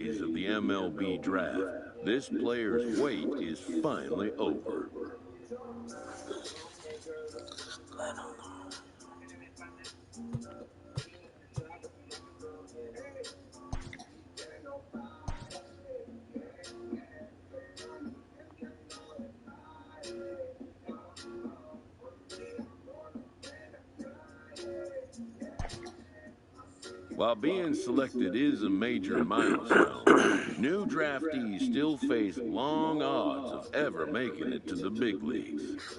of the MLB draft, this player's wait is finally over. While being selected is a major milestone, new draftees still face long odds of ever making it to the big leagues.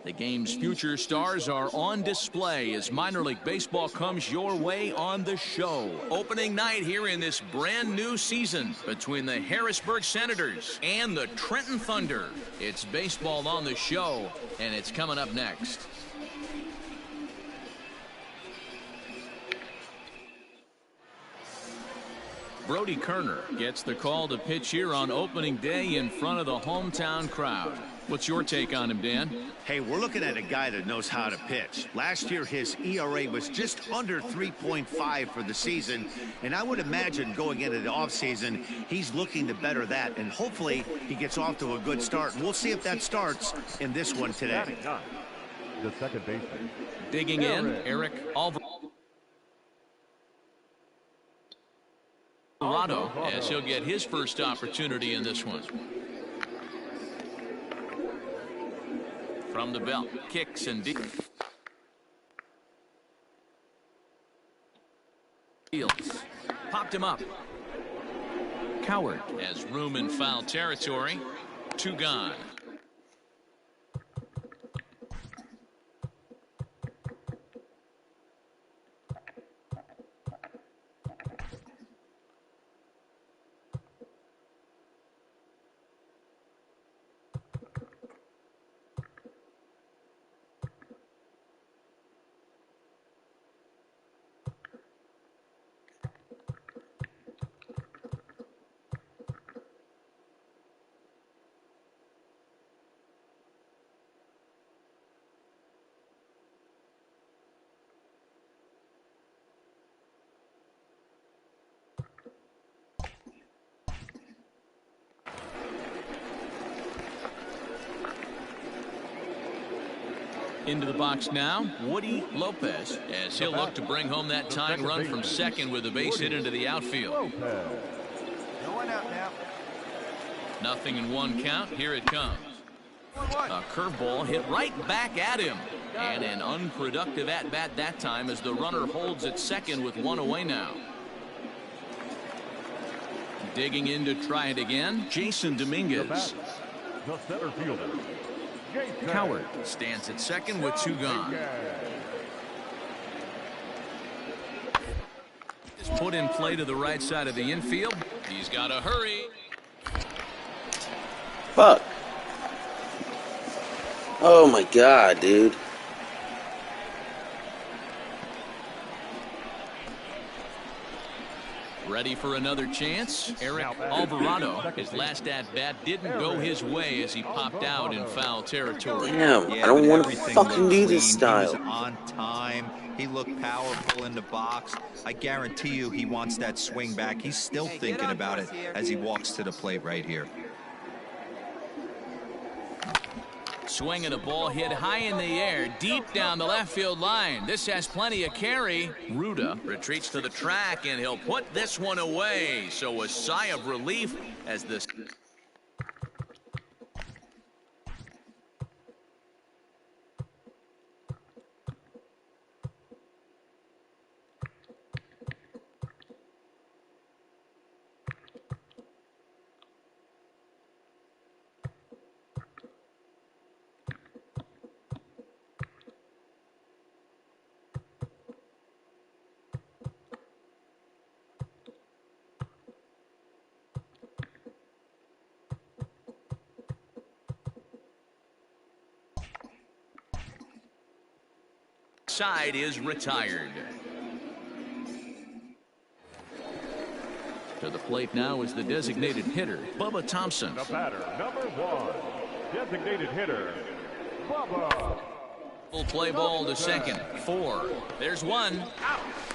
The game's future stars are on display as minor league baseball comes your way on the show. Opening night here in this brand new season between the Harrisburg Senators and the Trenton Thunder. It's baseball on the show, and it's coming up next. Brody Kerner gets the call to pitch here on opening day in front of the hometown crowd. What's your take on him, Dan? Hey, we're looking at a guy that knows how to pitch. Last year, his ERA was just under 3.5 for the season, and I would imagine going into the offseason, he's looking to better that, and hopefully he gets off to a good start. We'll see if that starts in this one today. The second baseman. Digging in, Eric Alvarado, as he'll get his first opportunity in this one. From the belt, kicks and deep. Fields popped him up. Coward has room in foul territory. 2 gone. Into the box now, Woody Lopez, as he'll look to bring home that tying run from second with a base hit into the outfield. No one out now. Nothing in one count. Here it comes. A curveball hit right back at him. And an unproductive at-bat that time as the runner holds at second with one away now. Digging in to try it again, Jason Dominguez. The center fielder, Coward stands at second with two gone. Is put in play to the right side of the infield. He's got to hurry. Fuck. Oh my god, dude. Ready for another chance. Eric Alvarado, his last at-bat didn't go his way as he popped out in foul territory. Damn, I don't want to fucking do this style. He was on time. He looked powerful in the box. I guarantee you he wants that swing back. He's still thinking about it as he walks to the plate right here. Swinging a ball hit high in the air, deep down the left field line. This has plenty of carry. Ruda retreats to the track, and he'll put this one away. So a sigh of relief as this. Side is retired. To the plate now is the designated hitter, Bubba Thompson. the batter, number 1, designated hitter, Bubba. Full play ball to second. 4. There's one.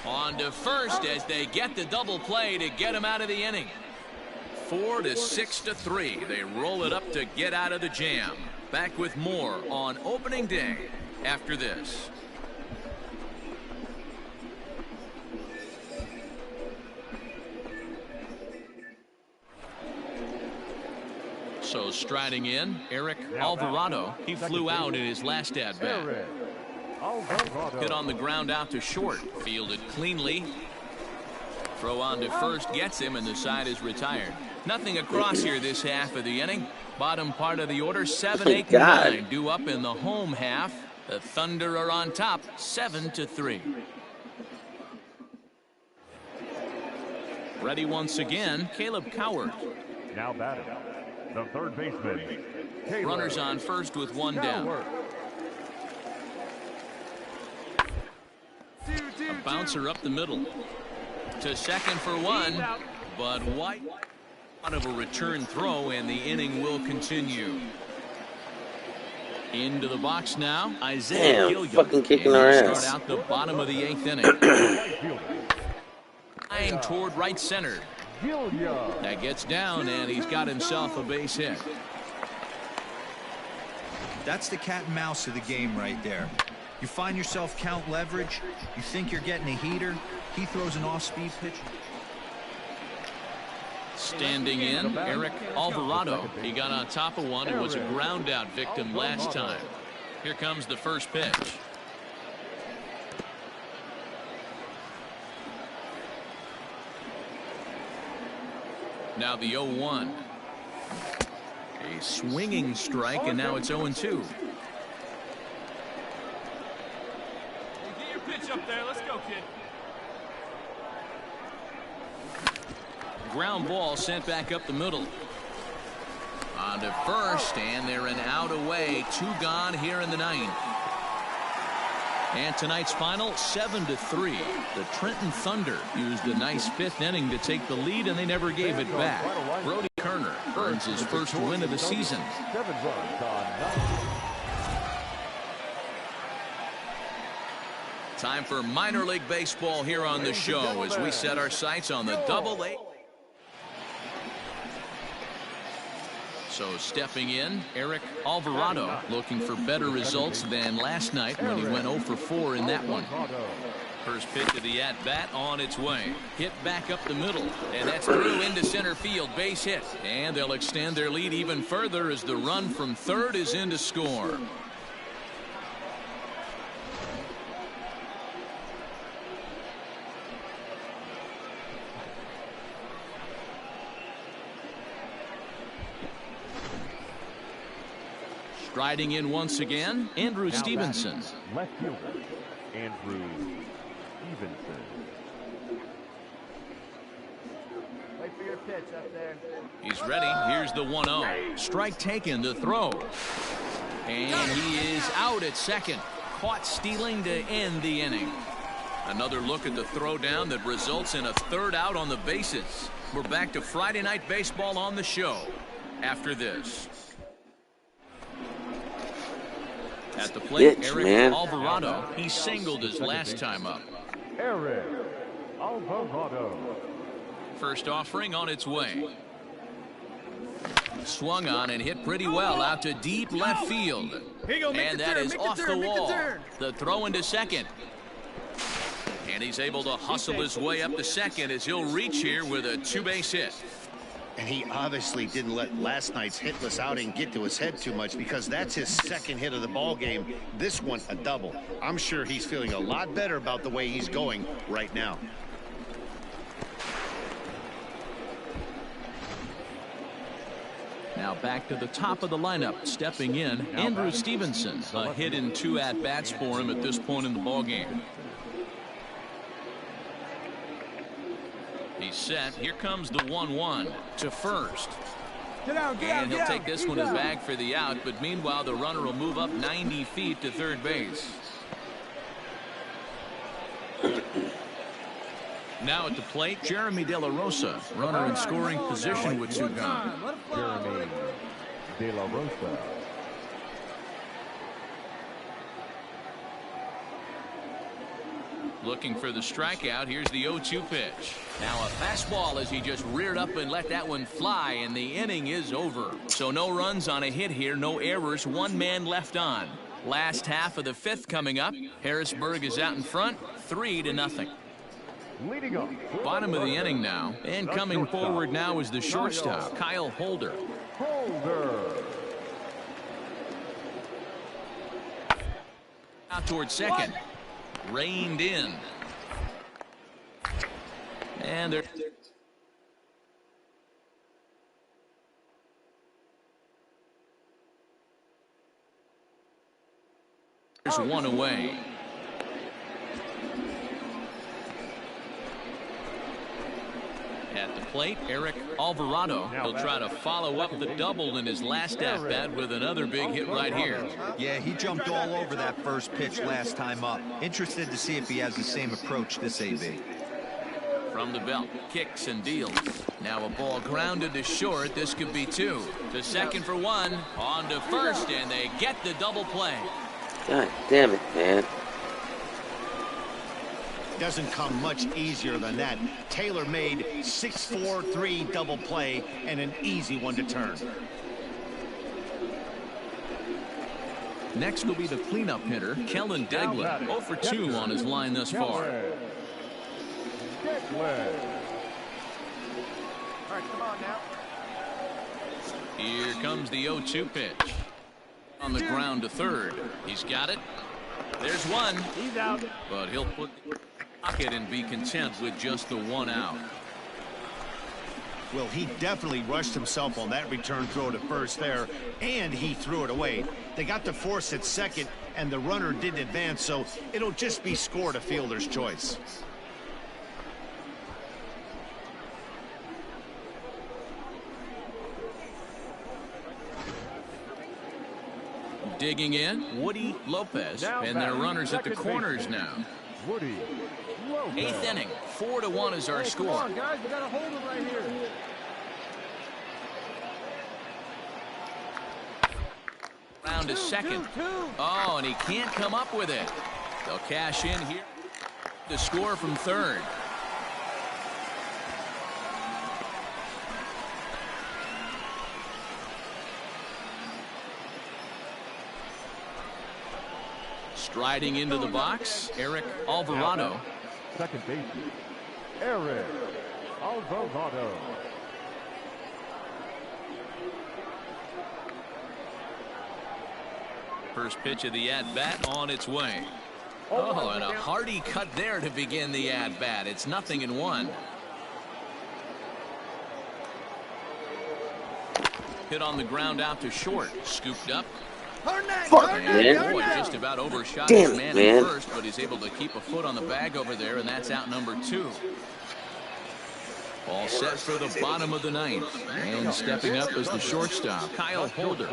On to first as they get the double play to get him out of the inning. 4 to 6 to 3. They roll it up to get out of the jam. Back with more on opening day after this. So striding in, Eric Alvarado. He flew out in his last at-bat. Hit on the ground out to short. Fielded cleanly. Throw on to first gets him, and the side is retired. Nothing across here this half of the inning. Bottom part of the order, 7, 8, and 9 due up in the home half. The Thunder are on top, 7 to 3. Ready once again, Caleb Coward. Now batting, the third baseman, Caleb Runners on first with one down. Coward. A bouncer up the middle. To second for one, but White out of a return throw, and the inning will continue. Into the box now, Isaiah Damn, Gilliam. fucking kicking our ass. Start out the bottom of the 8th inning. Flying toward right center. That gets down, and he's got himself a base hit. That's the cat and mouse of the game right there. You find yourself count leverage. You think you're getting a heater. He throws an off-speed pitch. Standing in, Eric Alvarado. He got on top of one and was a ground out victim last time. Here comes the first pitch. Now the 0-1. A swinging strike, and now it's 0-2. Get your pitch up there. Let's go, kid. Ground ball sent back up the middle. On to first, and they're an out away. 2 gone here in the 9th. And tonight's final, 7 to 3. The Trenton Thunder used a nice 5th inning to take the lead, and they never gave it back. Brody Kerner earns his first win of the season. 7 runs on 9. Time for minor league baseball here on the show as we set our sights on the Double-A. So stepping in, Eric Alvarado, looking for better results than last night when he went 0 for 4 in that one. First pitch of the at-bat on its way. Hit back up the middle, and that's through into center field. Base hit. And they'll extend their lead even further as the run from third is in to score. Striding in once again, Andrew Stevenson. Left fielder, Andrew Stevenson. Wait for your pitch up there. He's ready. Here's the 1-0. Strike taken to throw. And he is out at second. Caught stealing to end the inning. Another look at the throwdown that results in a third out on the bases. We're back to Friday Night Baseball on the show after this. At the plate, Eric Alvarado. He singled his last time up. Eric Alvarado. First offering on its way. Swung on and hit pretty well out to deep left field. And that is off the wall. The throw into second. And he's able to hustle his way up to second as he'll reach here with a two-base hit. And he obviously didn't let last night's hitless outing get to his head too much, because that's his second hit of the ball game. This one a double. I'm sure he's feeling a lot better about the way he's going right now. Now back to the top of the lineup. Stepping in, Andrew Stevenson. A hit in 2 at-bats for him at this point in the ball game. He's set. Here comes the 1-1 to first. And he'll take this one as bag for the out, but meanwhile the runner will move up 90 feet to third base. Now at the plate, Jeremy De La Rosa, runner in scoring position with 2 gone. Jeremy De La Rosa. Looking for the strikeout. Here's the 0-2 pitch. Now a fastball as he just reared up and let that one fly, and the inning is over. So no runs on a hit here, no errors, 1 man left on. Last half of the 5th coming up. Harrisburg is out in front, 3-0. Leading up. Bottom of the inning now, and coming forward now is the shortstop, Kyle Holder. Out towards second. Reined in. And there's one away. At the plate, Eric Alvarado. He'll try to follow up the double in his last at-bat with another big hit right here. Yeah, he jumped all over that first pitch last time up. Interested to see if he has the same approach this AB. From the belt, kicks and deals. Now a ball grounded to short. This could be 2. To second for 1. On to first, and they get the double play. God damn it, man. Doesn't come much easier than that. Taylor made 6-4-3 double play, and an easy one to turn. Next will be the cleanup hitter, Kellen Degler. 0 for 2 on his line thus far. All right, come on now. Here comes the 0-2 pitch. On the ground to third. He's got it. There's one. He's out. But he'll put the pocket and be content with just the 1 out. Well, he definitely rushed himself on that return throw to first there, and he threw it away. They got the force at second, and the runner didn't advance, so it'll just be scored a fielder's choice. Digging in, Woody Lopez, and their runners at the corners now. Woody Lopez. 8th inning, 4-1 is our score. Come on, guys, we gotta hold him right here. Round to second. Oh, and he can't come up with it. They'll cash in here to score from third. Striding into the box, Eric Alvarado. Second baseman, Eric Alvarado. First pitch of the at-bat on its way. Oh, and a hearty cut there to begin the at-bat. It's 0-1. Hit on the ground out to short. Scooped up. And boy, just about overshot his man at first, but he's able to keep a foot on the bag over there, and that's out number 2. All set for the bottom of the 9th. And stepping up is the shortstop, Kyle Holder.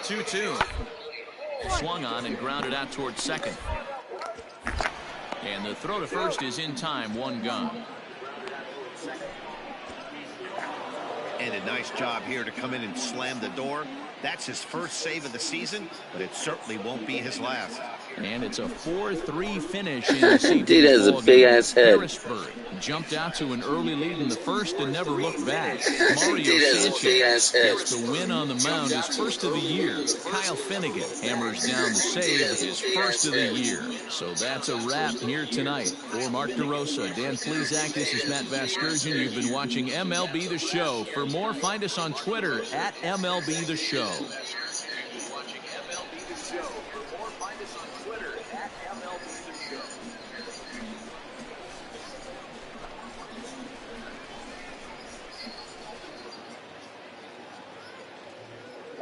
2-2. Swung on and grounded out towards second. And the throw to first is in time, 1 gone. And a nice job here to come in and slam the door. That's his first save of the season, but it certainly won't be his last. And it's a 4-3 finish in the season. Dude has a big-ass head. Harrisburg jumped out to an early lead in the first and never looked back. Mario Dude has a big-ass head. gets the win on the mound, his first of the year. Kyle Finnegan hammers down the save, his first of the year. So that's a wrap here tonight. For Mark DeRosa, Dan Plesac, this is Matt Vasgersian. You've been watching MLB The Show. For more, find us on Twitter at MLB The Show.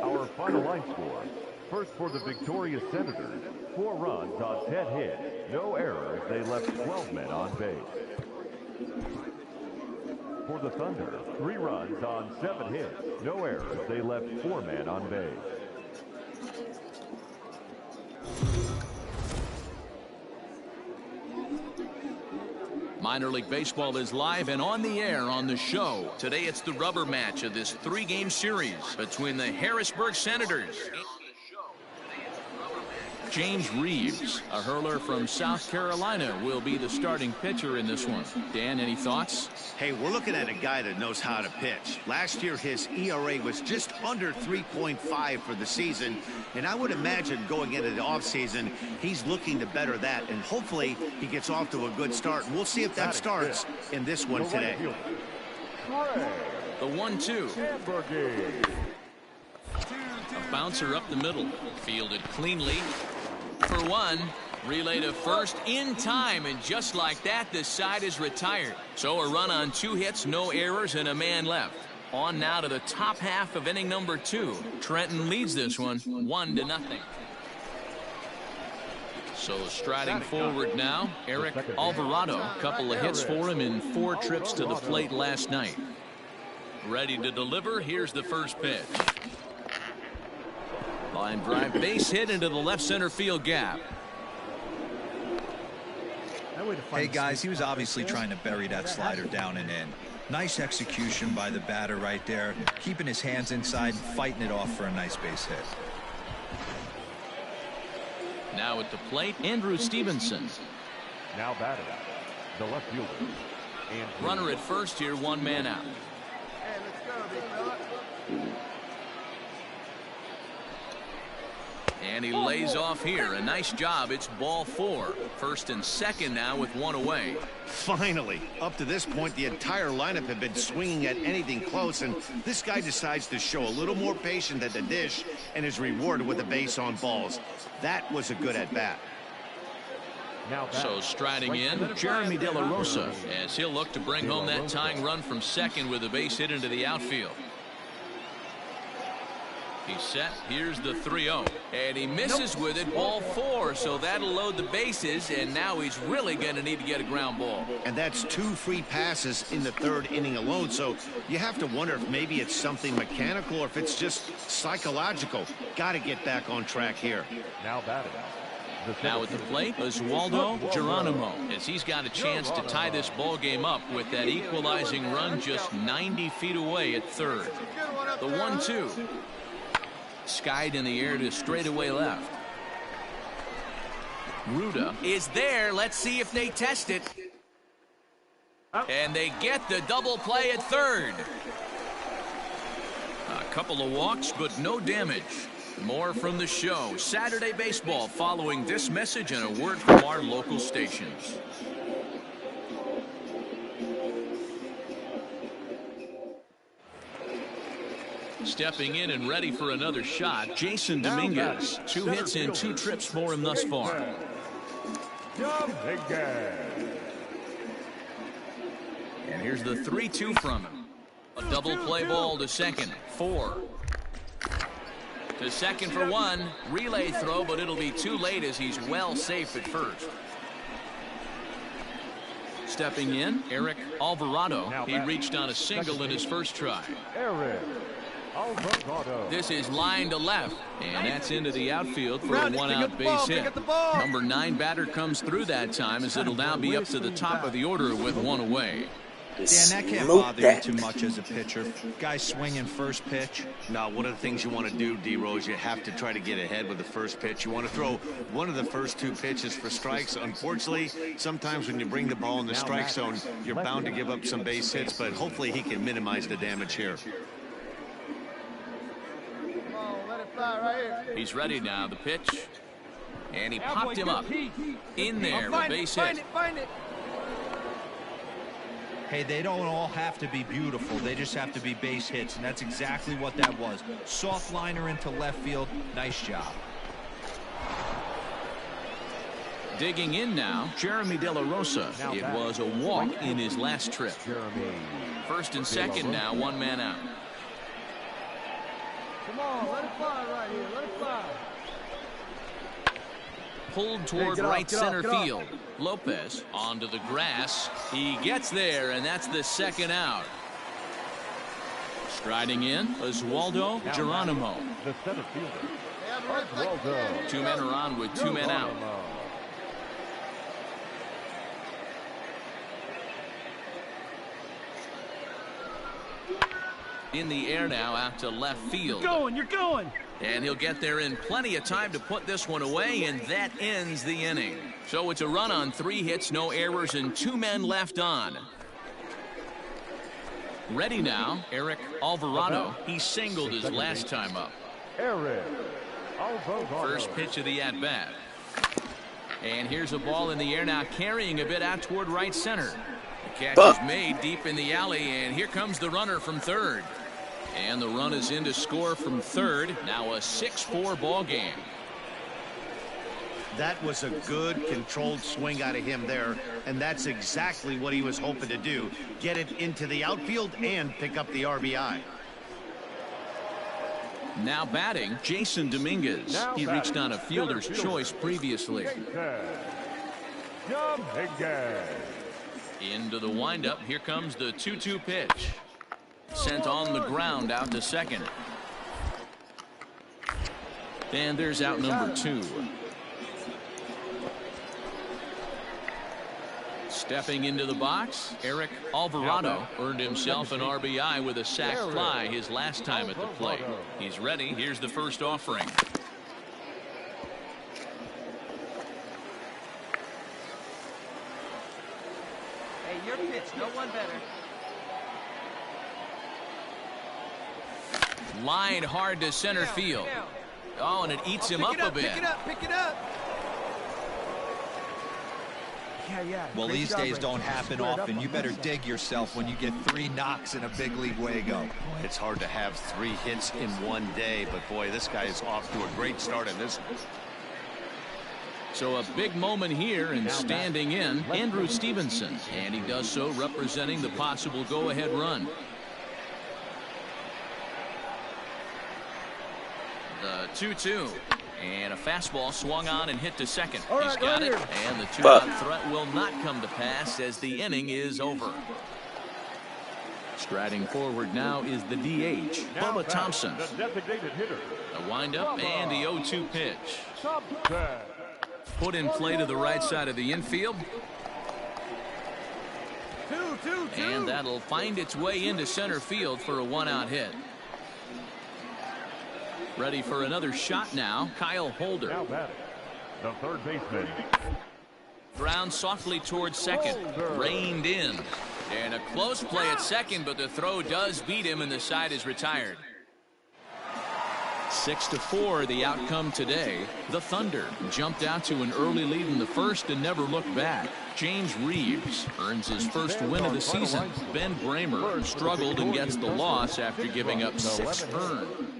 Our final line score. First for the victorious Senators, 4 runs on 10 hits, no errors. They left 12 men on base. For the Thunder, 3 runs on 7 hits, no errors. They left 4 men on base. Minor League Baseball is live and on the air on the show. Today it's the rubber match of this 3-game series between the Harrisburg Senators. James Reeves, a hurler from South Carolina, will be the starting pitcher in this one. Dan, any thoughts? Hey, we're looking at a guy that knows how to pitch. Last year, his ERA was just under 3.5 for the season, and I would imagine going into the offseason, he's looking to better that, and hopefully he gets off to a good start. And we'll see if that starts in this one today. The 1-2. A bouncer up the middle, fielded cleanly. For one, relay to first in time, and just like that, the side is retired. So a run on 2 hits, no errors, and a man left. On now to the top half of inning number 2. Trenton leads this one 1-0. So striding forward now, Eric Alvarado. A couple of hits for him in 4 trips to the plate last night. Ready to deliver. Here's the first pitch. Line drive, base hit into the left center field gap. Hey guys, he was obviously trying to bury that slider down and in. Nice execution by the batter right there, keeping his hands inside and fighting it off for a nice base hit. Now at the plate, Andrew Stevenson. Now batting, the left fielder. Runner at first here, 1 man out. Hey, let's go, big fella. And he lays off here. A nice job. It's ball 4. First and second now with 1 away. Finally, up to this point, the entire lineup had been swinging at anything close, and this guy decides to show a little more patience at the dish and is rewarded with a base on balls. That was a good at-bat. So striding in, Jeremy De La Rosa, as he'll look to bring home that tying run from second with a base hit into the outfield. He's set. Here's the 3-0. And he misses with it. Ball 4. So that'll load the bases. And now he's really going to need to get a ground ball. And that's 2 free passes in the 3rd inning alone. So you have to wonder if maybe it's something mechanical or if it's just psychological. Got to get back on track here. Now batting. Now at the plate, Oswaldo Geronimo, as he's got a chance to tie this ball game up with that equalizing run just 90 feet away at third. The 1-2. Skied in the air to straightaway left. Ruda is there. Let's see if they test it. And they get the double play at third. Couple of walks, but no damage. More from the show. Saturday baseball following this message and a word from our local stations. Stepping in and ready for another shot, Jason Dominguez. 2 hits and 2 trips for him thus far. And here's the 3-2 from him. A double play ball to second. 4. To second for 1. Relay throw, but it'll be too late as he's well safe at first. Stepping in, Eric Alvarado. He reached on a single in his first try. This is line to left, and that's into the outfield for a 1-out base hit. Number 9 batter comes through that time, as it'll now be up to the top of the order with 1 away. Dan, that can't bother you too much as a pitcher. Guy swinging first pitch. Now, one of the things you want to do, D-Rose, you have to try to get ahead with the first pitch. You want to throw one of the first 2 pitches for strikes. Unfortunately, sometimes when you bring the ball in the strike zone, you're bound to give up some base hits, but hopefully he can minimize the damage here. He's ready now, the pitch. And he popped him up. In there, a base hit. Hey, they don't all have to be beautiful. They just have to be base hits, and that's exactly what that was. Soft liner into left field. Nice job. Digging in now, Jeremy De La Rosa. It was a walk in his last trip. First and second now, 1 man out. Come on, let it fly right here. Let it fly. Pulled toward right center field. Lopez onto the grass. He gets there, and that's the 2nd out. Striding in, Oswaldo Geronimo. The center fielder, Oswaldo. 2 men are on with 2 men out. In the air now out to left field. You're going. And he'll get there in plenty of time to put this one away, and that ends the inning. So it's a run on 3 hits, no errors, and 2 men left on. Ready now, Eric Alvarado. He singled his last time up. Eric Alvarado. First pitch of the at-bat. And here's a ball in the air now, carrying a bit out toward right center. The catch is made deep in the alley, and here comes the runner from third. And the run is in to score from third. Now a 6-4 ball game. That was a good controlled swing out of him there, and that's exactly what he was hoping to do. Get it into the outfield and pick up the RBI. Now batting, Jason Dominguez. He reached on a fielder's choice previously. Into the windup. Here comes the 2-2 pitch. Sent on the ground out to second. And there's out number 2. Stepping into the box, Eric Alvarado earned himself an RBI with a sac fly his last time at the plate. He's ready. Here's the first offering. Hey, your pitch. No one better. Line hard to center field. Oh, and it eats him up a bit. Pick it up. Well, these days don't happen often. You better dig yourself when you get 3 knocks in a big league Wago. It's hard to have 3 hits in one day, but boy, this guy is off to a great start in this one. So a big moment here, and standing in, Andrew Stevenson. And he does so representing the possible go-ahead run. The 2-2. And a fastball swung on and hit to second. He's got it. And the 2-out threat will not come to pass as the inning is over. Striding forward now is the DH, Bubba Thompson. The designated hitter. A windup and the 0-2 pitch. Put in play to the right side of the infield. And that'll find its way into center field for a 1-out hit. Ready for another shot now, Kyle Holder. Now batting, the third baseman. Ground softly towards second. Reined in. And a close play at second, but the throw does beat him and the side is retired. 6-4 the outcome today. The Thunder jumped out to an early lead in the first and never looked back. James Reeves earns his first win of the season. Ben Bramer struggled and gets the loss after giving up 6 earned.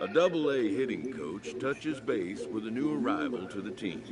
A Double-A hitting coach touches base with a new arrival to the team.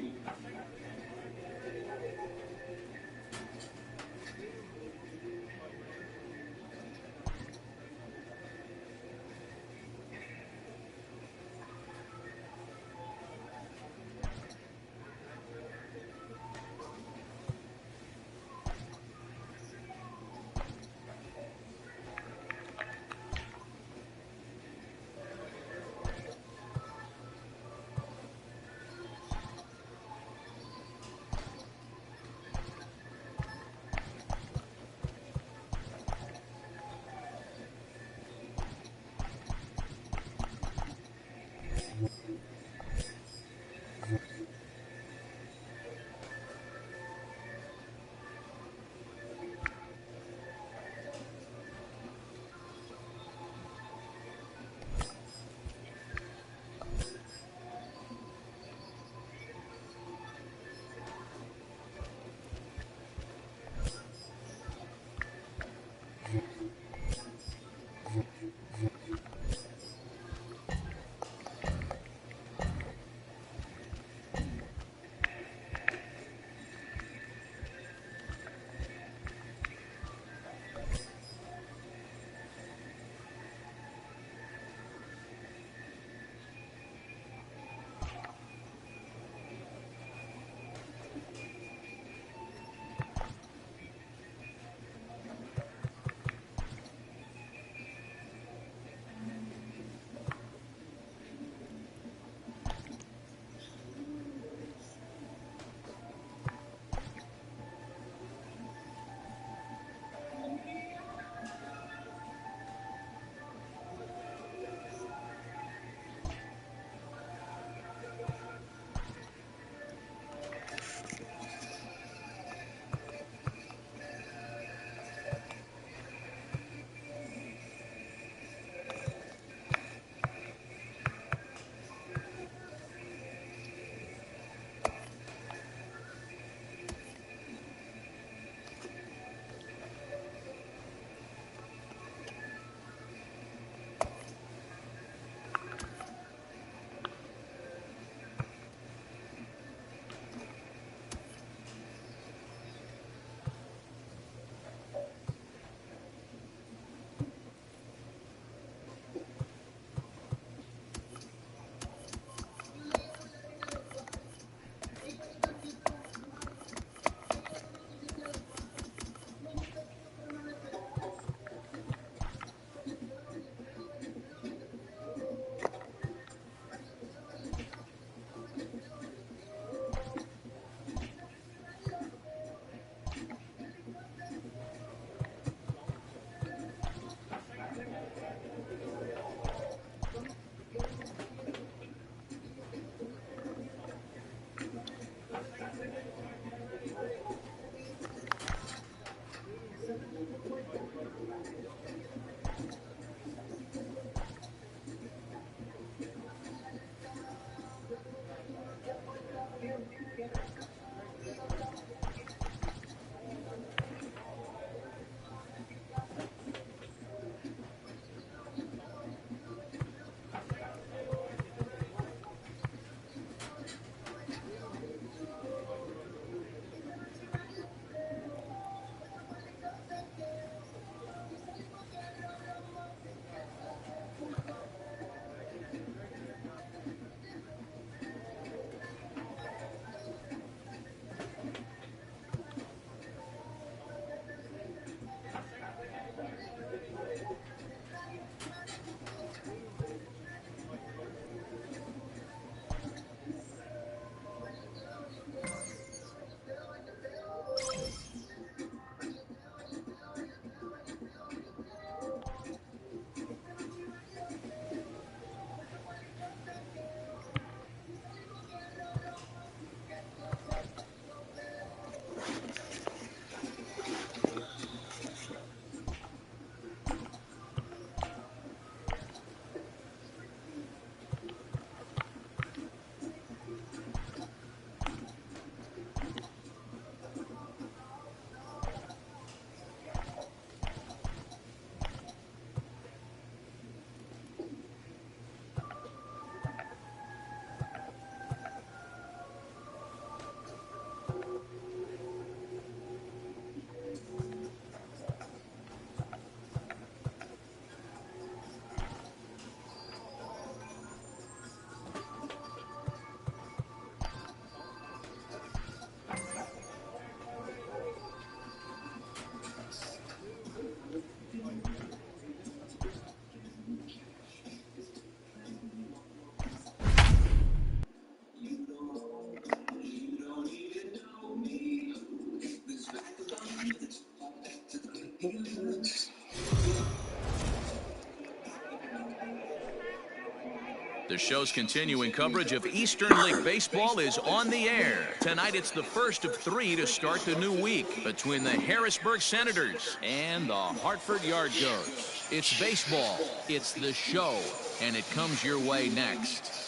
The show's continuing coverage of Eastern League Baseball is on the air. Tonight it's the first of 3 to start the new week between the Harrisburg Senators and the Hartford Yard Goats. It's baseball, it's the show, and it comes your way next.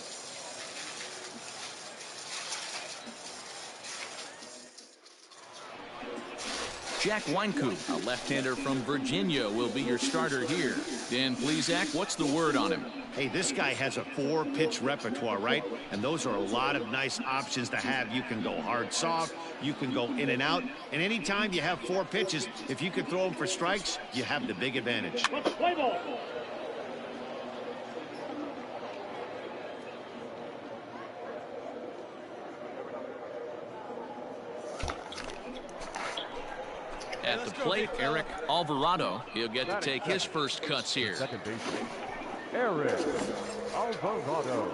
Jack Weinkoop, a left-hander from Virginia, will be your starter here. Dan Plesac, what's the word on him? Hey, this guy has a 4-pitch repertoire, right? And those are a lot of nice options to have. You can go hard, soft. You can go in and out. And anytime you have 4 pitches, if you can throw them for strikes, you have the big advantage. Play ball. At the plate, Eric Alvarado. He'll get to take his first cuts here. Second baseman, Eric Alvarado.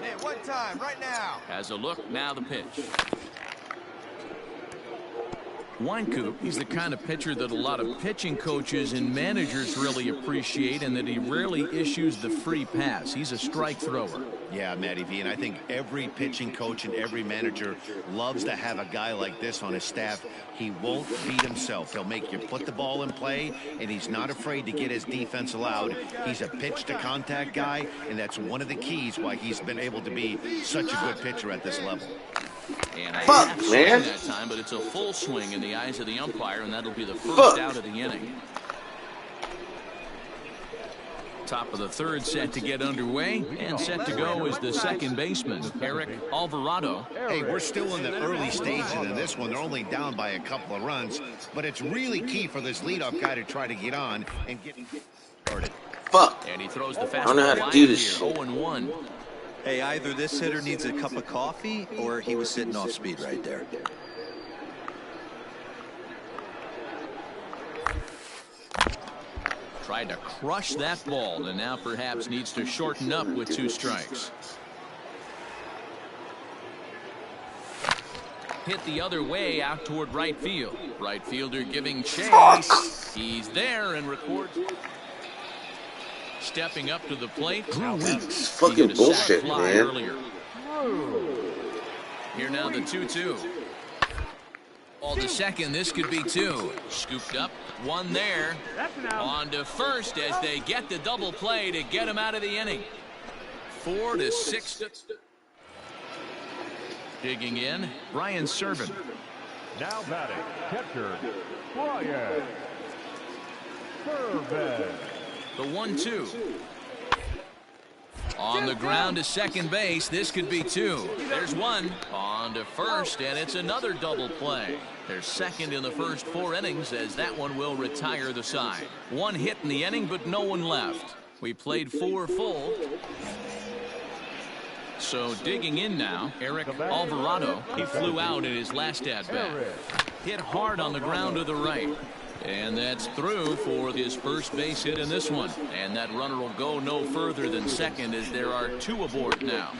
Hey, one time, right now. Has a look, now the pitch. Weinkoop, he's the kind of pitcher that a lot of pitching coaches and managers really appreciate, and that he rarely issues the free pass. He's a strike thrower. Yeah, Matty V, and I think every pitching coach and every manager loves to have a guy like this on his staff. He won't beat himself. He'll make you put the ball in play, and he's not afraid to get his defense allowed. He's a pitch-to-contact guy, and that's one of the keys why he's been able to be such a good pitcher at this level. And I Fuck, have man. that time, but it's a full swing in the eyes of the umpire, and that'll be the first out of the inning. Top of the third set to get underway, and set to go is the second baseman, Eric Alvarado. Hey, we're still in the early stages in this one. They're only down by a couple of runs, but it's really key for this leadoff guy to try to get on and get started. Fuck. And he throws the fastball. I don't know how to line do this here, shit. 0-1. Hey, either this hitter needs a cup of coffee or he was sitting off speed right there. Tried to crush that ball, and now perhaps needs to shorten up with 2 strikes. Hit the other way out toward right field. Right fielder giving chase. He's there and records. Stepping up to the plate. It's fucking bullshit, man. Earlier. Here now the 2-2. Ball to second. This could be 2. Scooped up. 1 there. On to first as they get the double play to get him out of the inning. 4-6. Digging in, Brian Servin. Now batting, catcher, Brian Servin. The 1-2. On the ground to second base. This could be 2. There's 1. On to first, and it's another double play. They're second in the first 4 innings, as that one will retire the side. 1 hit in the inning, but no one left. We played 4 full. So digging in now, Eric Alvarado. He flew out in his last at-bat. Hit hard on the ground to the right. And that's through for his first base hit in this one. And that runner will go no further than second, as there are 2 aboard now.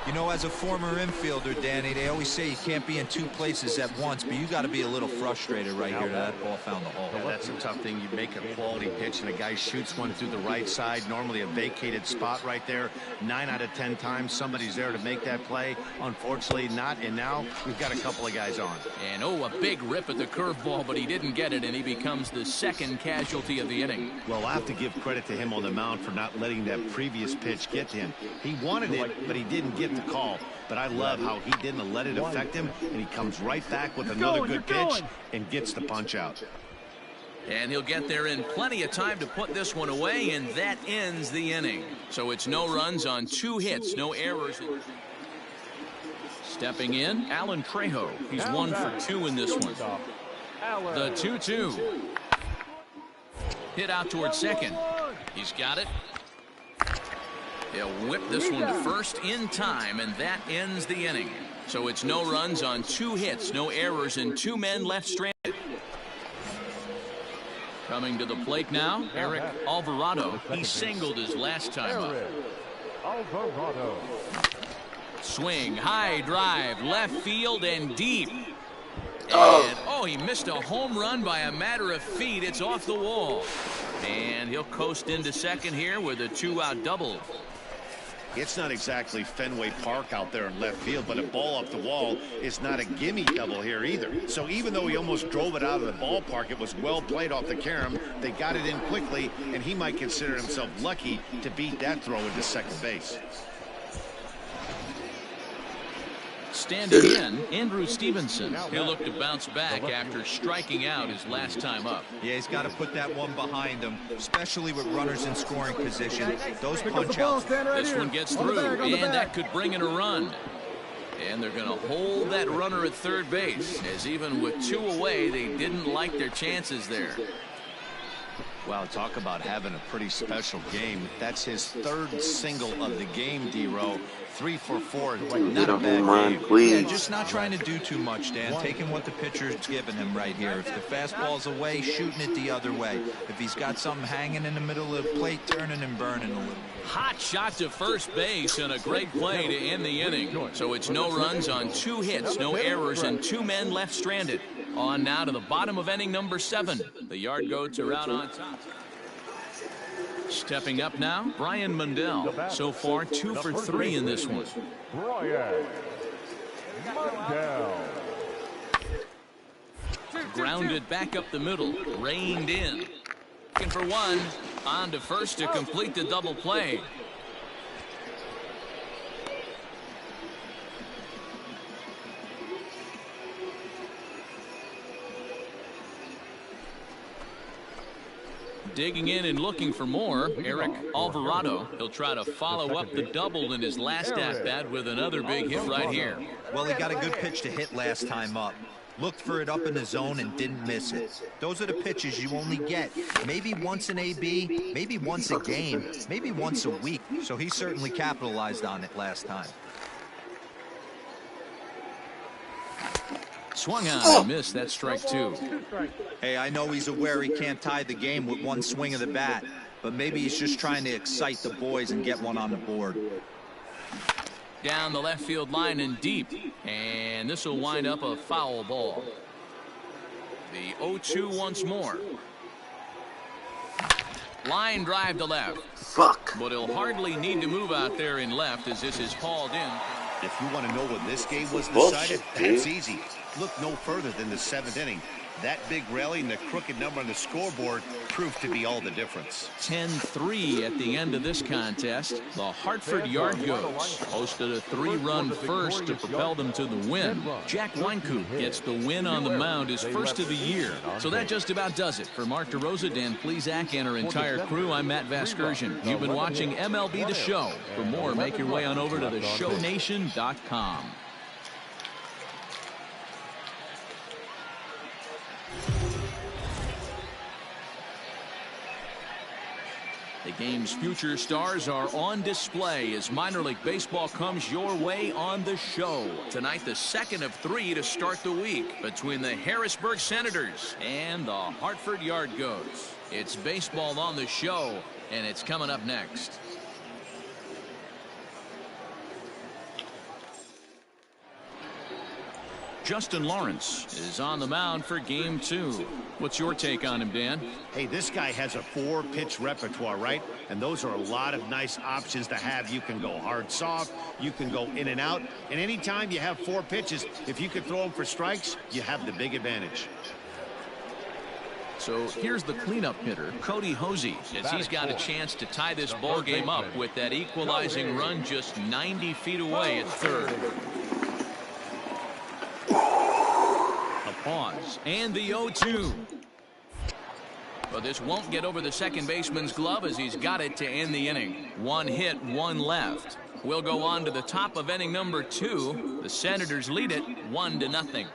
You know, as a former infielder, Danny, they always say you can't be in 2 places at once, but you got to be a little frustrated right here that ball found the hole. Yeah, that's a tough thing. You make a quality pitch and a guy shoots one through the right side, normally a vacated spot right there. 9 out of 10 times somebody's there to make that play. Unfortunately not, and now we've got a couple of guys on. And a big rip at the curveball, but he didn't get it, and he becomes the second casualty of the inning. Well, I have to give credit to him on the mound for not letting that previous pitch get to him. He wanted it, but he didn't get the call. But I love how he didn't let it affect him, and he comes right back with another good pitch and gets the punch out. And he'll get there in plenty of time to put this one away, and that ends the inning. So it's no runs on 2 hits, no errors. Stepping in, Alan Trejo. He's 1 for 2 in this one. The 2-2. Hit out towards second. He's got it. He'll whip this one to first in time, and that ends the inning. So it's no runs on 2 hits, no errors, and 2 men left stranded. Coming to the plate now, Eric Alvarado. He singled his last time up. Alvarado. Swing, high drive, left field and deep. And Oh, he missed a home run by a matter of feet. It's off the wall. And he'll coast into second here with a 2-out double. It's not exactly Fenway Park out there in left field, but a ball up the wall is not a gimme double here either. So even though he almost drove it out of the ballpark, it was well played off the carom. They got it in quickly, and he might consider himself lucky to beat that throw into second base. Standing in, Andrew Stevenson. He'll look to bounce back after striking out his last time up. Yeah, he's got to put that one behind him, especially with runners in scoring position. Those punch-outs. This one gets through, and that could bring in a run. And they're going to hold that runner at third base, as even with 2 away, they didn't like their chances there. Wow, talk about having a pretty special game. That's his 3rd single of the game, D-Row. 3 for 4. Not a bad game. Please. Yeah, just not trying to do too much, Dan. Taking what the pitcher's giving him right here. If the fastball's away, shooting it the other way. If he's got something hanging in the middle of the plate, turning and burning a little. Hot shot to first base and a great play to end the inning. So it's no runs on 2 hits, no errors, and 2 men left stranded. On now to the bottom of inning number 7. The Yard Goats are out on top. Stepping up now, Brian Mundell. So far, 2 for 3 in this one. Brian Mundell. Grounded back up the middle, reined in. Looking for one, on to first to complete the double play. Digging in and looking for more, Eric Alvarado. He'll try to follow up the double in his last at-bat with another big hit right here. Well, he got a good pitch to hit last time up. Looked for it up in the zone and didn't miss it. Those are the pitches you only get maybe once in AB, maybe once a game, maybe once a week. So he certainly capitalized on it last time. Swung on and missed. That strike 2. Hey, I know he's aware he can't tie the game with one swing of the bat, but maybe he's just trying to excite the boys and get one on the board. Down the left field line and deep, and this will wind up a foul ball. The 0-2 once more. Line drive to left. Fuck. But he'll hardly need to move out there in left as this is hauled in. If you want to know what this game was Bullshit, decided, that's easy. Look no further than the 7th inning. That big rally and the crooked number on the scoreboard proved to be all the difference. 10-3 at the end of this contest. The Hartford Yard Goats hosted a 3-run first to propel them to the win. Jack Weinkoop gets the win on the mound, his first of the year. So that just about does it. For Mark DeRosa, Dan Plesac, and our entire crew, I'm Matt Vasgersian. You've been watching MLB The Show. For more, make your way on over to theshownation.com. The game's future stars are on display as minor league baseball comes your way on The Show. Tonight, the 2nd of 3 to start the week between the Harrisburg Senators and the Hartford Yard Goats. It's baseball on The Show, and it's coming up next. Justin Lawrence is on the mound for game 2. What's your take on him, Dan? Hey, this guy has a 4-pitch repertoire, right? And those are a lot of nice options to have. You can go hard, soft. You can go in and out. And anytime you have 4 pitches, if you can throw them for strikes, you have the big advantage. So here's the cleanup hitter, Cody Hosey, as he's got a chance to tie this ball game up with that equalizing run just 90 feet away at third. Pause and the 0-2. But this won't get over the second baseman's glove as he's got it to end the inning. 1 hit, 1 left. We'll go on to the top of inning number 2. The Senators lead it 1-0.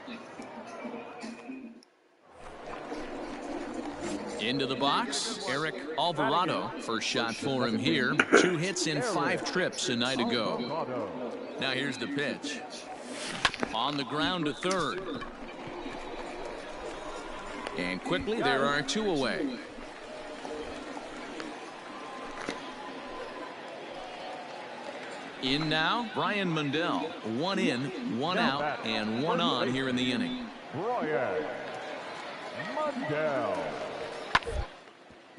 Into the box, Eric Alvarado. First shot for him here. 2 hits in 5 trips a night ago. Now here's the pitch. On the ground to third. And quickly, there are 2 away. In now, Brian Mundell. 1 in, 1 out, and 1 on here in the inning. Brian down.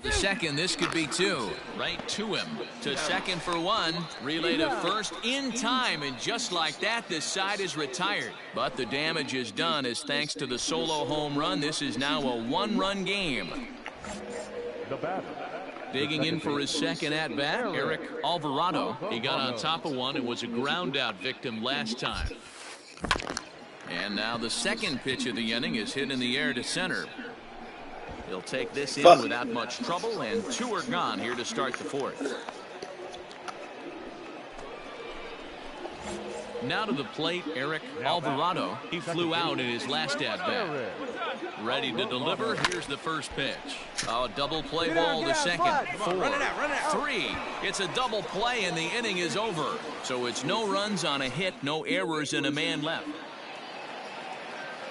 The second, this could be two. Right to him. To second for one. Relay to first in time. And just like that, this side is retired. But the damage is done as thanks to the solo home run, this is now a one-run game. The batter. Digging in for his second at-bat, Eric Alvarado. He got on top of one and was a ground-out victim last time. And now the second pitch of the inning is hit in the air to center. He'll take this in without much trouble, and two are gone here to start the fourth. Now to the plate, Eric Alvarado. He flew out in his last at-bat. Ready to deliver. Here's the first pitch. Oh, a double play ball to second. 4, 3. It's a double play, and the inning is over. So it's no runs on a hit, no errors, and a man left.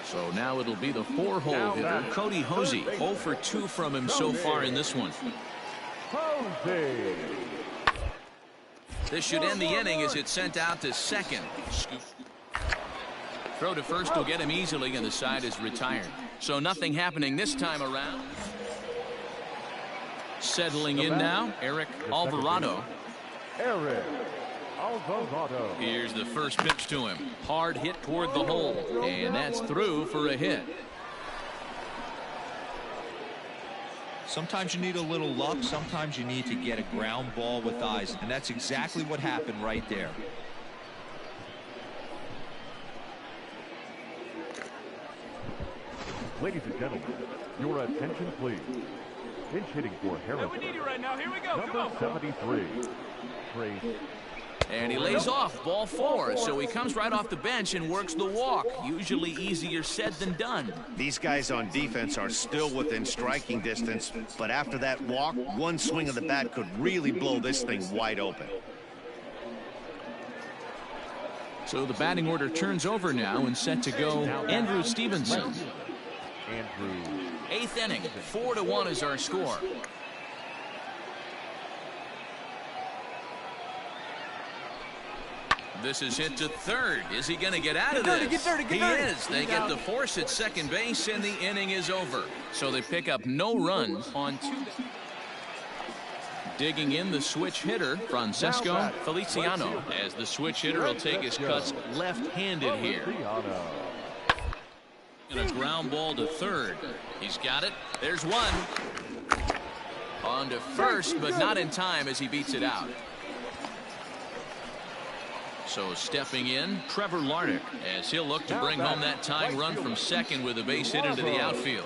So now it'll be the 4-hole hitter, Cody Hosey. 0 for 2 from him so far in this one. This should end the inning as it's sent out to second. Scoop. Throw to first will get him easily, and the side is retired. So nothing happening this time around. Settling in now, Eric Alvarado. Here's the first pitch to him. Hard hit toward the hole, and that's through for a hit. Sometimes you need a little luck. Sometimes you need to get a ground ball with eyes, and that's exactly what happened right there. Ladies and gentlemen, your attention please. Pinch hitting for Harrisburg. Right now. Here we go. Number 73, Trace. And he lays off, ball 4, so he comes right off the bench and works the walk. Usually easier said than done. These guys on defense are still within striking distance, but after that walk, one swing of the bat could really blow this thing wide open. So the batting order turns over now and set to go Andrew Stevenson. 8th inning, 4-1 is our score. This is hit to third. Is he going to get out of this? He is. They get the force at second base, and the inning is over. So they pick up no runs on 2. Digging in the switch hitter, Francesco Feliciano. As the switch hitter will take his cuts left-handed here. And a ground ball to third. He's got it. There's one. On to first, but not in time as he beats it out. So stepping in, Trevor Larnach, as he'll look to bring home that tying run from second with a base hit into the outfield.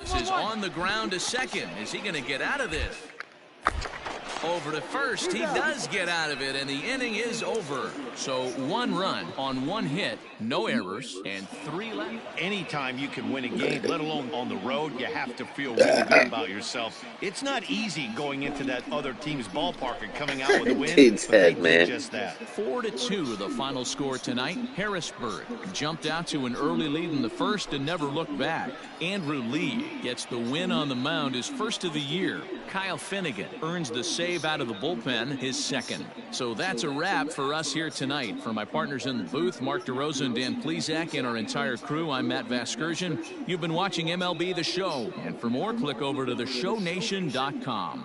This is on the ground to second. Is he going to get out of this? Over to first. He does get out of it, and the inning is over. So 1 run on 1 hit, no errors, and 3 left. Anytime you can win a game, let alone on the road, you have to feel really good about yourself. It's not easy going into that other team's ballpark and coming out with a win. Dude's but they head, man. did just that. 4-2 the final score tonight. Harrisburg jumped out to an early lead in the first and never looked back. Andrew Lee gets the win on the mound, his first of the year. Kyle Finnegan earns the save out of the bullpen, his second. So that's a wrap for us here tonight. For my partners in the booth, Mark DeRosa and Dan Plesac, and our entire crew, I'm Matt Vasgersian. You've been watching MLB The Show. And for more, click over to theshownation.com.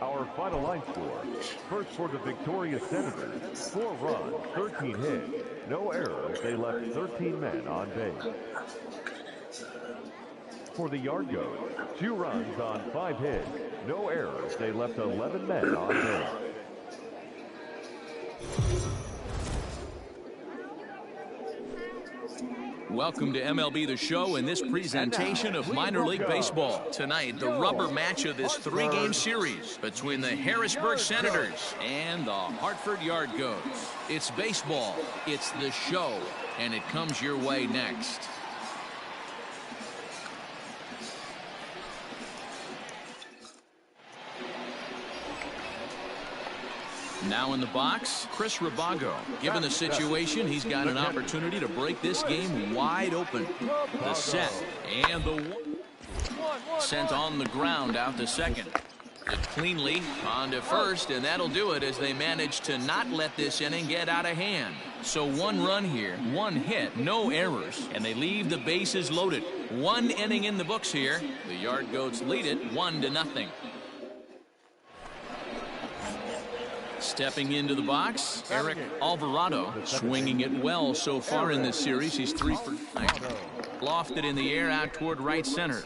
Our final line score. First for the victorious Senators, 4 runs, 13 hits, no errors. They left 13 men on base. For the Yard Goats, 2 runs on 5 hits, no errors. They left 11 men on base. Welcome to MLB The Show and this presentation of minor league baseball. Tonight, the rubber match of this 3-game series between the Harrisburg Senators and the Hartford Yard Goats. It's baseball, it's the show, and it comes your way next. Now in the box, Chris Rabago. Given the situation, he's got an opportunity to break this game wide open. The set, and the sent on the ground out to second. It cleanly on to first, and that'll do it as they manage to not let this inning get out of hand. So 1 run here, 1 hit, no errors, and they leave the bases loaded. 1 inning in the books here. The Yard Goats lead it 1-0. Stepping into the box, Eric Alvarado, swinging it well so far in this series. He's 3 for 9. Lofted in the air out toward right center.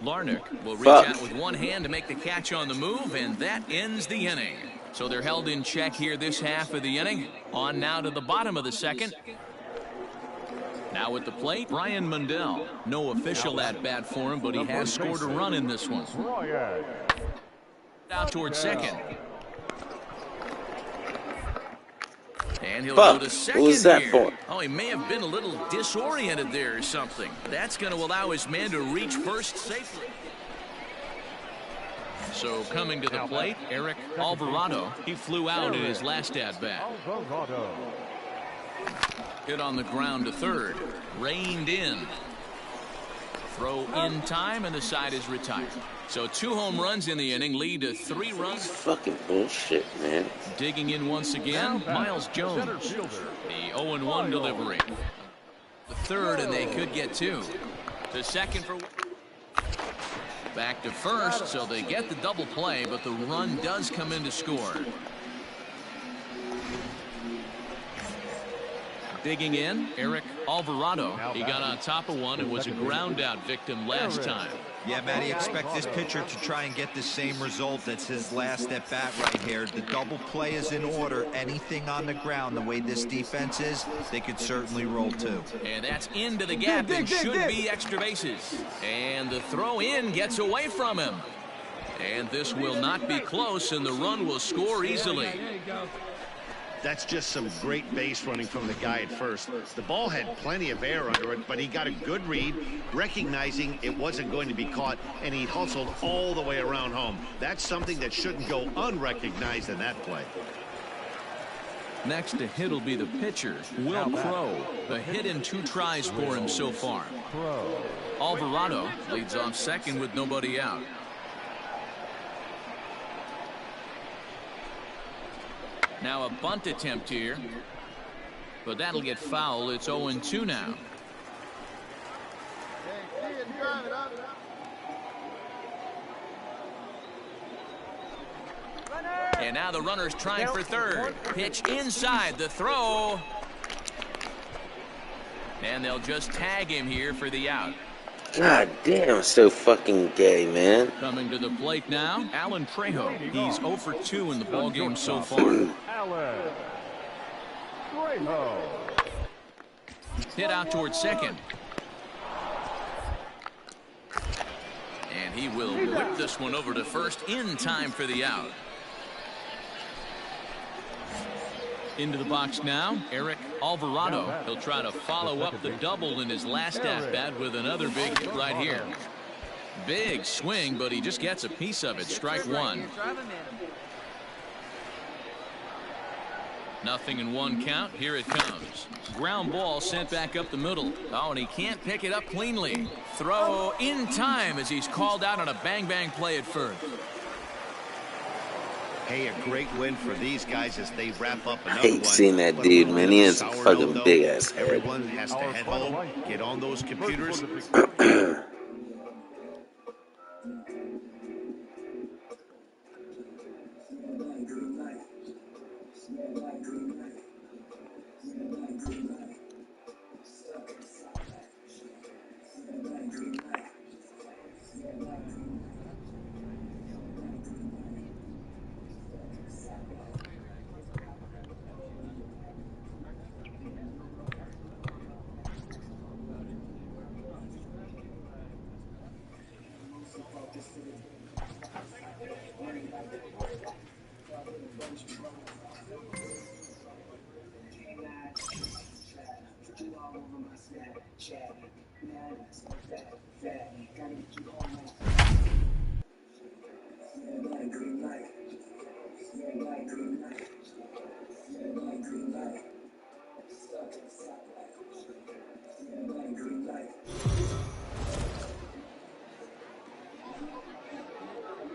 Larnach will reach out with one hand to make the catch on the move, and that ends the inning. So they're held in check here this half of the inning. On now to the bottom of the second. Now at the plate, Brian Mundell. No official at-bat for him, but he has scored a run in this one. Out towards second. And he'll go to second. What was that here. for? Oh, he may have been a little disoriented there or something. That's going to allow his man to reach first safely. So coming to the plate, Eric Alvarado. He flew out in his last at-bat. Hit on the ground to third. Reined in. Throw in time, and the side is retired. So 2 home runs in the inning lead to 3 runs. Fucking bullshit, man. Digging in once again, Miles Jones. The 0-1 delivery. The third, and they could get 2. To second for... Back to first, so they get the double play, but the run does come in to score. Digging in, Eric Alvarado. He got on top of one and was a ground out victim last time. Yeah, Matty, expect this pitcher to try and get the same result. That's his last at bat right here. The double play is in order. Anything on the ground, the way this defense is, they could certainly roll 2. And that's into the gap and should be extra bases. And the throw in gets away from him. And this will not be close, and the run will score easily. That's just some great base running from the guy at first. The ball had plenty of air under it, but he got a good read, recognizing it wasn't going to be caught, and he hustled all the way around home. That's something that shouldn't go unrecognized in that play. Next to hit will be the pitcher, Will Crow. A hit in 2 tries for him so far. Alvarado leads off second with nobody out. Now a bunt attempt here, but that'll get foul. It's 0-2 now. And now the runner's trying for third. Pitch inside, the throw. And they'll just tag him here for the out. God damn, so fucking gay, man. Coming to the plate now, Alan Trejo. He's 0 for 2 in the ballgame so far. Alan Trejo. Hit out towards second. And he will whip this one over to first in time for the out. Into the box now, Eric Alvarado. He'll try to follow up the double in his last at-bat with another big hit right here. Big swing, but he just gets a piece of it. Strike 1. 0-1 count. Here it comes. Ground ball sent back up the middle. Oh, and he can't pick it up cleanly. Throw in time as he's called out on a bang-bang play at first. Hey, a great win for these guys as they wrap up another I hate seeing that dude, man. He has a fucking big ass head. Everyone has to head home, get on those computers.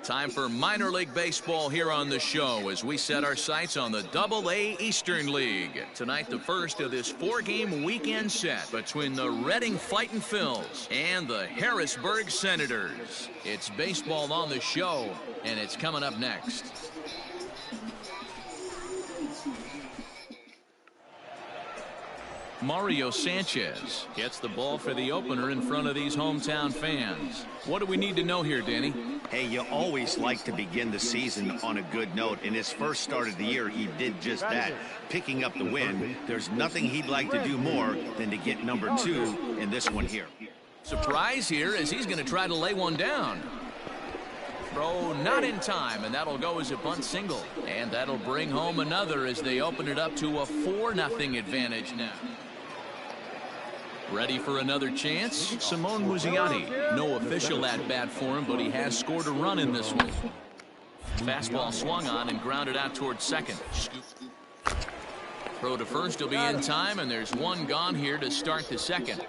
Time for minor league baseball here on the show as we set our sights on the Double-A Eastern League. Tonight, the first of this 4-game weekend set between the Reading Fightin' Phils and the Harrisburg Senators. It's baseball on the show, and it's coming up next. Mario Sanchez gets the ball for the opener in front of these hometown fans. What do we need to know here, Danny? Hey, you always like to begin the season on a good note. In his first start of the year, he did just that, picking up the win. There's nothing he'd like to do more than to get number 2 in this one here. Surprise here as he's going to try to lay one down. Throw not in time, and that'll go as a bunt single. And that'll bring home another as they open it up to a 4-0 advantage now. Ready for another chance? Simone Muzziotti. No official at-bat for him, but he has scored a run in this one. Fastball swung on and grounded out towards second. Throw to first will be in time, and there's one gone here to start the second.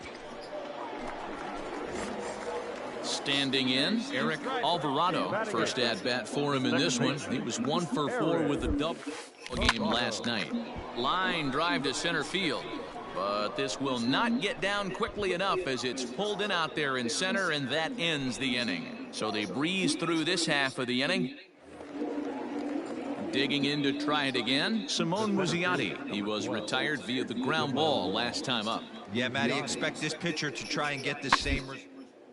Standing in, Eric Alvarado. First at-bat for him in this one. He was 1 for 4 with a double game last night. Line drive to center field. But this will not get down quickly enough as it's pulled in out there in center, and that ends the inning. So they breeze through this half of the inning. Digging in to try it again, Simone Muzziotti. He was retired via the ground ball last time up. Yeah, Matty, expect this pitcher to try and get the same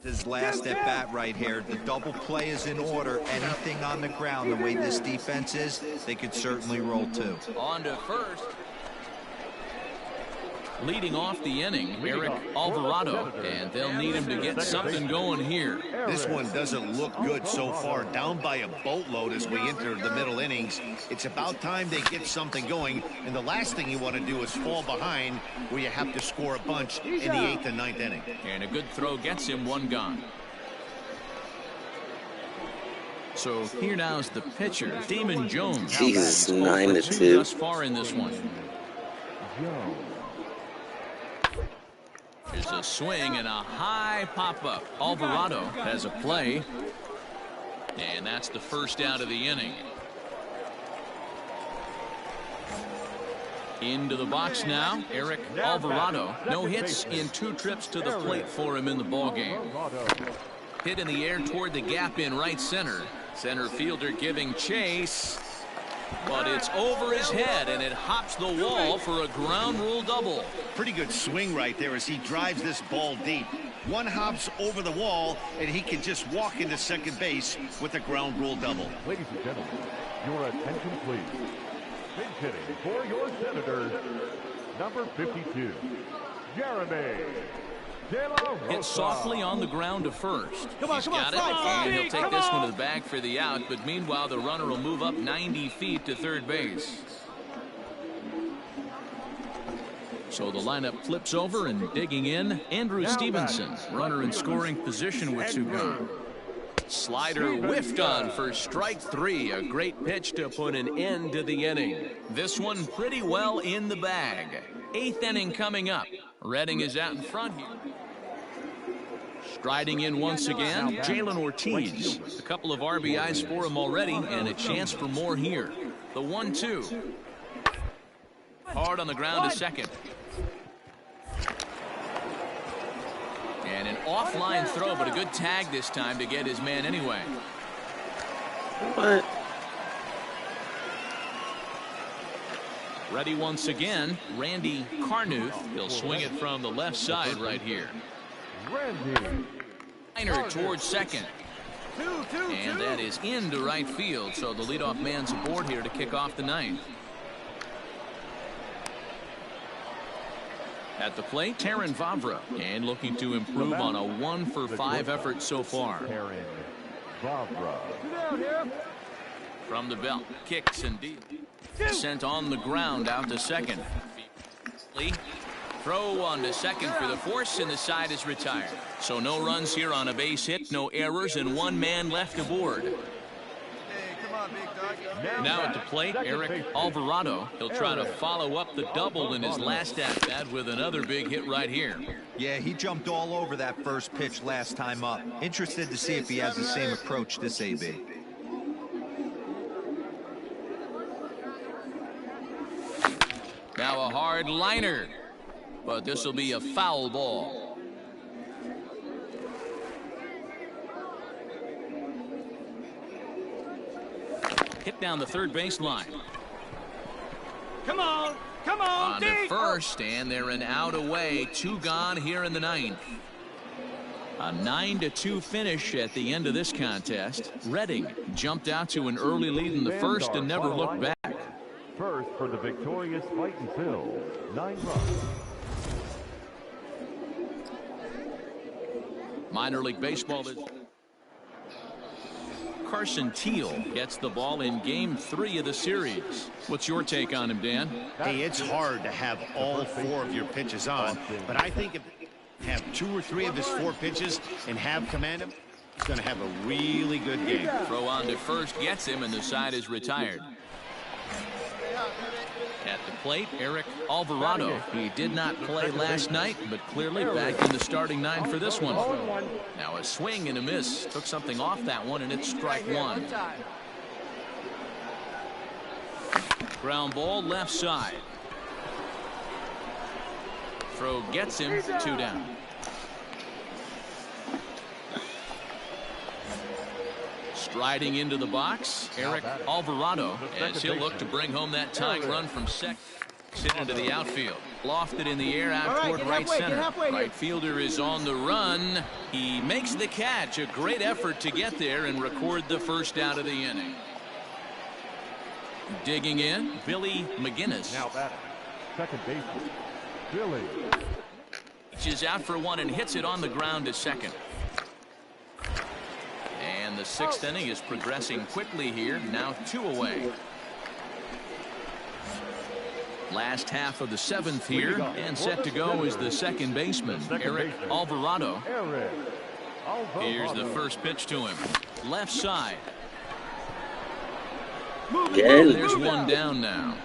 his last at bat right here. The double play is in order. Anything on the ground, the way this defense is, they could certainly roll too. On to first. Leading off the inning, Eric Alvarado, and they'll need him to get something going here. This one doesn't look good so far. Down by a boatload as we enter the middle innings. It's about time they get something going, and the last thing you want to do is fall behind where you have to score a bunch in the 8th and 9th inning. And a good throw gets him one gone. So here now is the pitcher, Damon Jones. Jesus, 9-2 thus far in this one. There's a swing and a high pop-up. Alvarado has a play. And that's the first out of the inning. Into the box now, Eric Alvarado. No hits in 2 trips to the plate for him in the ballgame. Hit in the air toward the gap in right center. Center fielder giving chase. But it's over his head, and it hops the wall for a ground rule double. Pretty good swing right there as he drives this ball deep. One hops over the wall, and he can just walk into second base with a ground rule double. Ladies and gentlemen, your attention please. Pinch hitting for your Senators, number 52, Jeremy. Hit softly on the ground to first. He's got it, and he'll take this one to the bag for the out, but meanwhile the runner will move up 90 feet to third base. So the lineup flips over, and digging in, Andrew Stevenson, runner in scoring position with 2 gone. Slider whiffed on for strike 3. A great pitch to put an end to the inning. This one pretty well in the bag. 8th inning coming up. Reading is out in front here. Striding in once again, Jalen Ortiz. A couple of RBIs for him already, and a chance for more here. The 1-2. Hard on the ground to second. And an offline throw, but a good tag this time to get his man anyway. What? Ready once again, Randy Carnuth. He'll swing it from the left side right here. Liner towards second. And that is into right field, so the leadoff man's aboard here to kick off the 9th. At the plate, Taron Vavra, and looking to improve on a 1 for 5 effort so far. From the belt, kicks and deep. Sent on the ground out to second. Throw on to second for the force, and the side is retired. So no runs here on a base hit, no errors, and 1 man left aboard. Hey, come on, big dog. Now at the plate, Eric Alvarado. He'll try to follow up the double in his last at-bat with another big hit right here. Yeah, he jumped all over that first pitch last time up. Interested to see if he has the same approach this AB. a hard liner, but this will be a foul ball. Hit down the third baseline. Come on. Come on, On to first, and they're an out away. 2 gone here in the 9th. A 9-2 finish at the end of this contest. Reading jumped out to an early lead in the first and never looked back. First for the victorious Fightin' Phils, 9 runs. Minor League Baseball. Carson Teal gets the ball in Game 3 of the series. What's your take on him, Dan? Hey, it's hard to have all 4 of your pitches on, but I think if you have 2 or 3 of his 4 pitches and have command him, he's going to have a really good game. Throw on to first gets him, and the side is retired. At the plate, Eric Alvarado. He did not play last night, but clearly back in the starting 9 for this one. Now a swing and a miss. Took something off that one, and it's strike 1. Ground ball left side. Throw gets him. 2 down. Striding into the box, Eric Alvarado, as he'll look to bring home that tying run from second. Sit into the outfield. Lofted in the air out toward right center. Right fielder is on the run. He makes the catch. A great effort to get there and record the first out of the inning. Digging in, Billy McGinnis. Now batting, second baseman, Billy. Reaches out for one and hits it on the ground to second. And the 6th inning is progressing quickly here. Now 2 away. Last half of the 7th here, and set to go is the second baseman, Eric Alvarado. Here's the first pitch to him. Left side. There's one down now.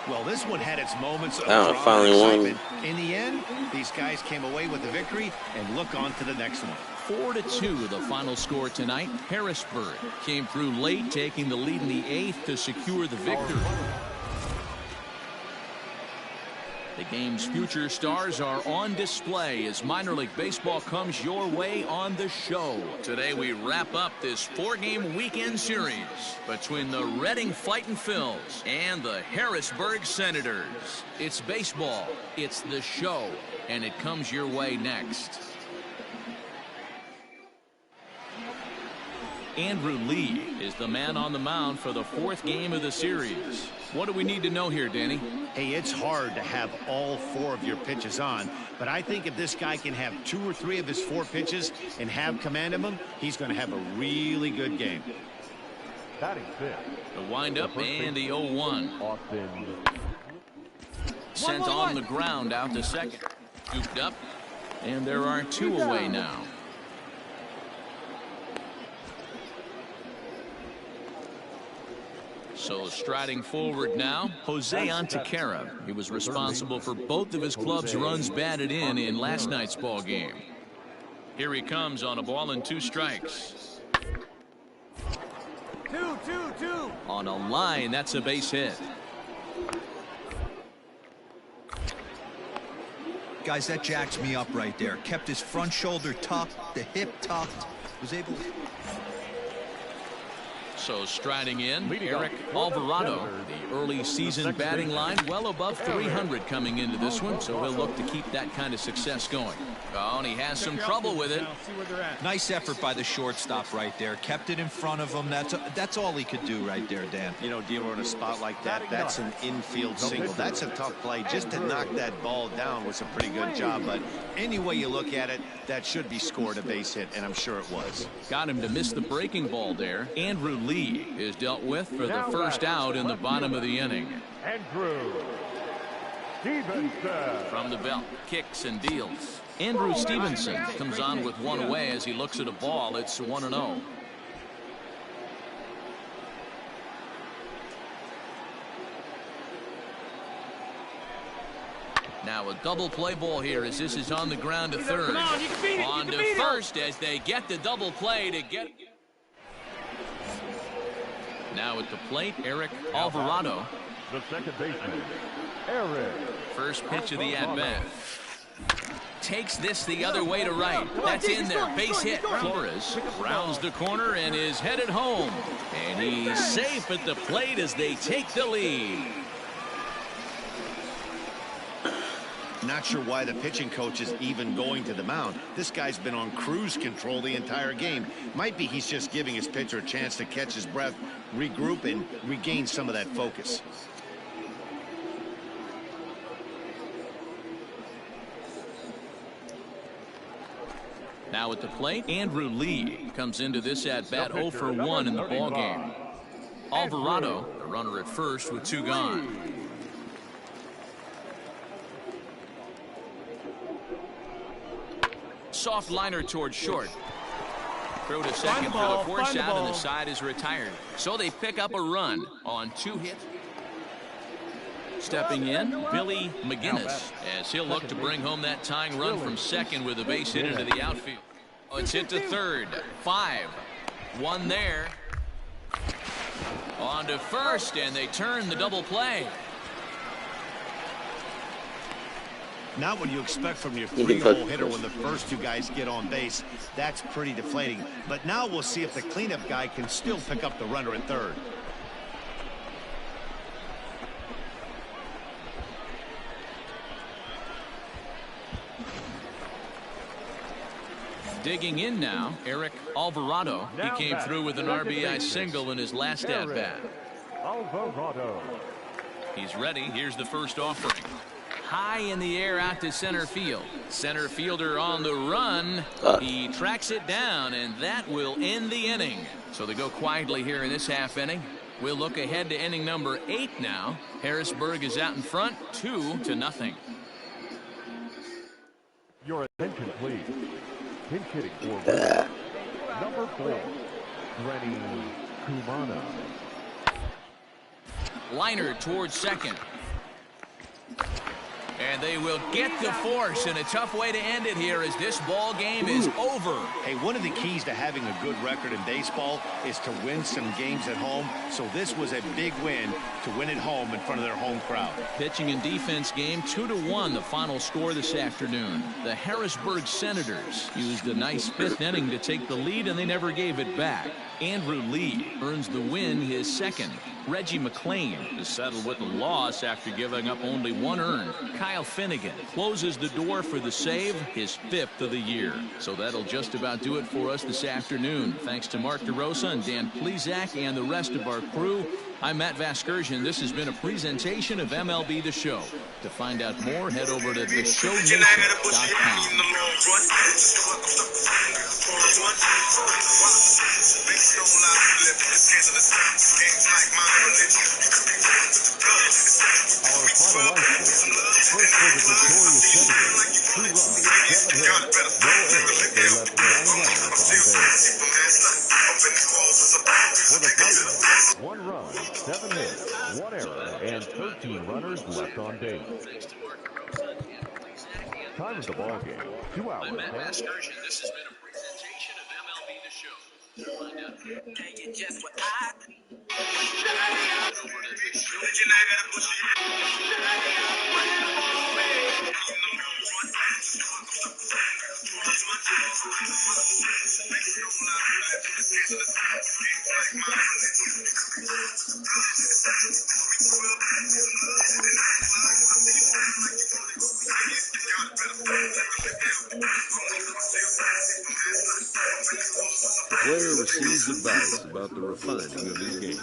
Well, this one had its moments of finally won. excitement. In the end, these guys came away with the victory and look on to the next one. 4-2 the final score tonight. Harrisburg came through late, taking the lead in the 8th to secure the victory. The game's future stars are on display as minor league baseball comes your way on the show. Today we wrap up this 4-game weekend series between the Reading Fightin' Phils and the Harrisburg Senators. It's baseball, it's the show, and it comes your way next. Andrew Lee is the man on the mound for the 4th game of the series. What do we need to know here, Danny? Hey, it's hard to have all 4 of your pitches on, but I think if this guy can have 2 or 3 of his 4 pitches and have command of them, he's going to have a really good game. The windup and the 0-1. Sent on the ground out to second. Scooped up, and there are 2 away now. So striding forward now, Jose Antequera. He was responsible for both of his club's runs batted in last night's ball game. Here he comes on a ball and 2 strikes. 2-2-2. On a line, that's a base hit. Guys, that jacks me up right there. Kept his front shoulder tucked, the hip tucked, was able to... So striding in, Eric Alvarado. The early season batting line well above 300 coming into this one, so he'll look to keep that kind of success going. Oh, and he has some trouble with it. Nice effort by the shortstop right there. Kept it in front of him. That's all he could do right there, Dan. You know, dealer in a spot like that, that's an infield single. That's a tough play. Just to knock that ball down was a pretty good job, but any way you look at it, that should be scored a base hit, and I'm sure it was. Got him to miss the breaking ball there. Andrew Lee is dealt with for the first out in the bottom of the inning. Andrew Stevenson. From the belt, kicks and deals. Andrew Stevenson comes on with 1 away as he looks at a ball. It's 1-0. Now a double play ball here as this is on the ground to third. On to first as they get the double play to get. Now at the plate, Eric Alvarado. The second baseman, Eric. First pitch of the at-bat. Takes this the other way to right. That's in there. Base hit. Flores rounds the corner and is headed home. And he's safe at the plate as they take the lead. Not sure why the pitching coach is even going to the mound. This guy's been on cruise control the entire game. Might be he's just giving his pitcher a chance to catch his breath, regroup, and regain some of that focus. Now at the plate, Andrew Lee comes into this at-bat 0 for 1 in the ballgame. Alvarado, the runner at first with 2 gone. Soft liner towards short. Throw to second for the force out, and the side is retired. So they pick up a run on 2 hits. Stepping in, Billy McGinnis, as he'll look to bring home that tying run from second with a base hit into the outfield. Oh, it's hit to third. 5. 1 there. On to first, and they turn the double play. Not what you expect from your 3-hole hitter when the first 2 guys get on base. That's pretty deflating. But now we'll see if the cleanup guy can still pick up the runner at third. Digging in now, Eric Alvarado. He came through with an RBI single in his last at-bat. Alvarado. He's ready. Here's the first offering. High in the air out to center field. Center fielder on the run. He tracks it down, and that will end the inning. So they go quietly here in this half inning. We'll look ahead to inning number 8 now. Harrisburg is out in front, 2-0. Your attention, please. Pinch hitting for number 4, Rennie Kumana. Liner towards second. And they will get the force, and a tough way to end it here as this ball game is over. Hey, one of the keys to having a good record in baseball is to win some games at home. So this was a big win to win at home in front of their home crowd. Pitching and defense game 2-1, the final score this afternoon. The Harrisburg Senators used a nice 5th inning to take the lead, and they never gave it back. Andrew Lee earns the win, his 2nd. Reggie McLean is settled with a loss after giving up only 1 earned. Kyle Finnegan closes the door for the save, his 5th of the year. So that'll just about do it for us this afternoon. Thanks to Mark DeRosa and Dan Plezak and the rest of our crew. I'm Matt Vasgersian. This has been a presentation of MLB The Show. To find out more, head over to theshownation.com. Our final line score. First for the Victoria Senators, 2 runs, 7 hits, no errors. They left 9 runners on base. For the Fighters, 1 run, 7 hits, 1 error, and 13 runners left on base. Time of the ball game, 2 hours. I'm Matt Vasgersian. This has been a presentation of MLB The Show. To find out just what I The player receives advice about the refining of his game.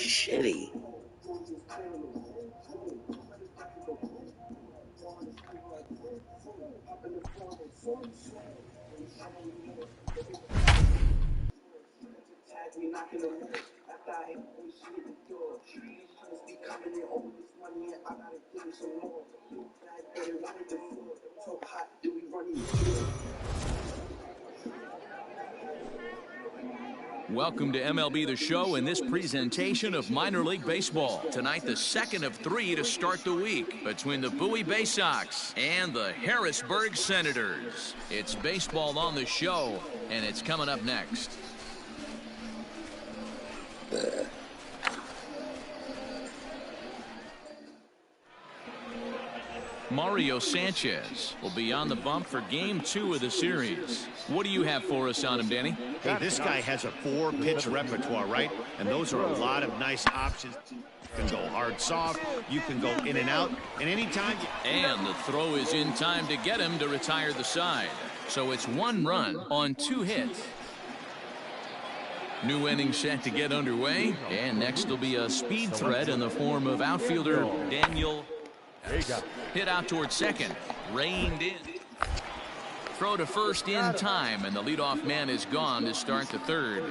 shitty. Welcome to MLB The Show in this presentation of minor league baseball. Tonight, the second of 3 to start the week between the Bowie Bay Sox and the Harrisburg Senators. It's baseball on the show, and it's coming up next. Mario Sanchez will be on the bump for Game 2 of the series. What do you have for us on him, Danny? Hey, this guy has a 4-pitch repertoire, right? And those are a lot of nice options. You can go hard, soft. You can go in and out. And anytime. And the throw is in time to get him to retire the side. So it's 1 run on 2 hits. New inning set to get underway. And next will be a speed threat in the form of outfielder Daniel. Hit out towards second. Reined in. Throw to first in time, and the leadoff man is gone to start the third.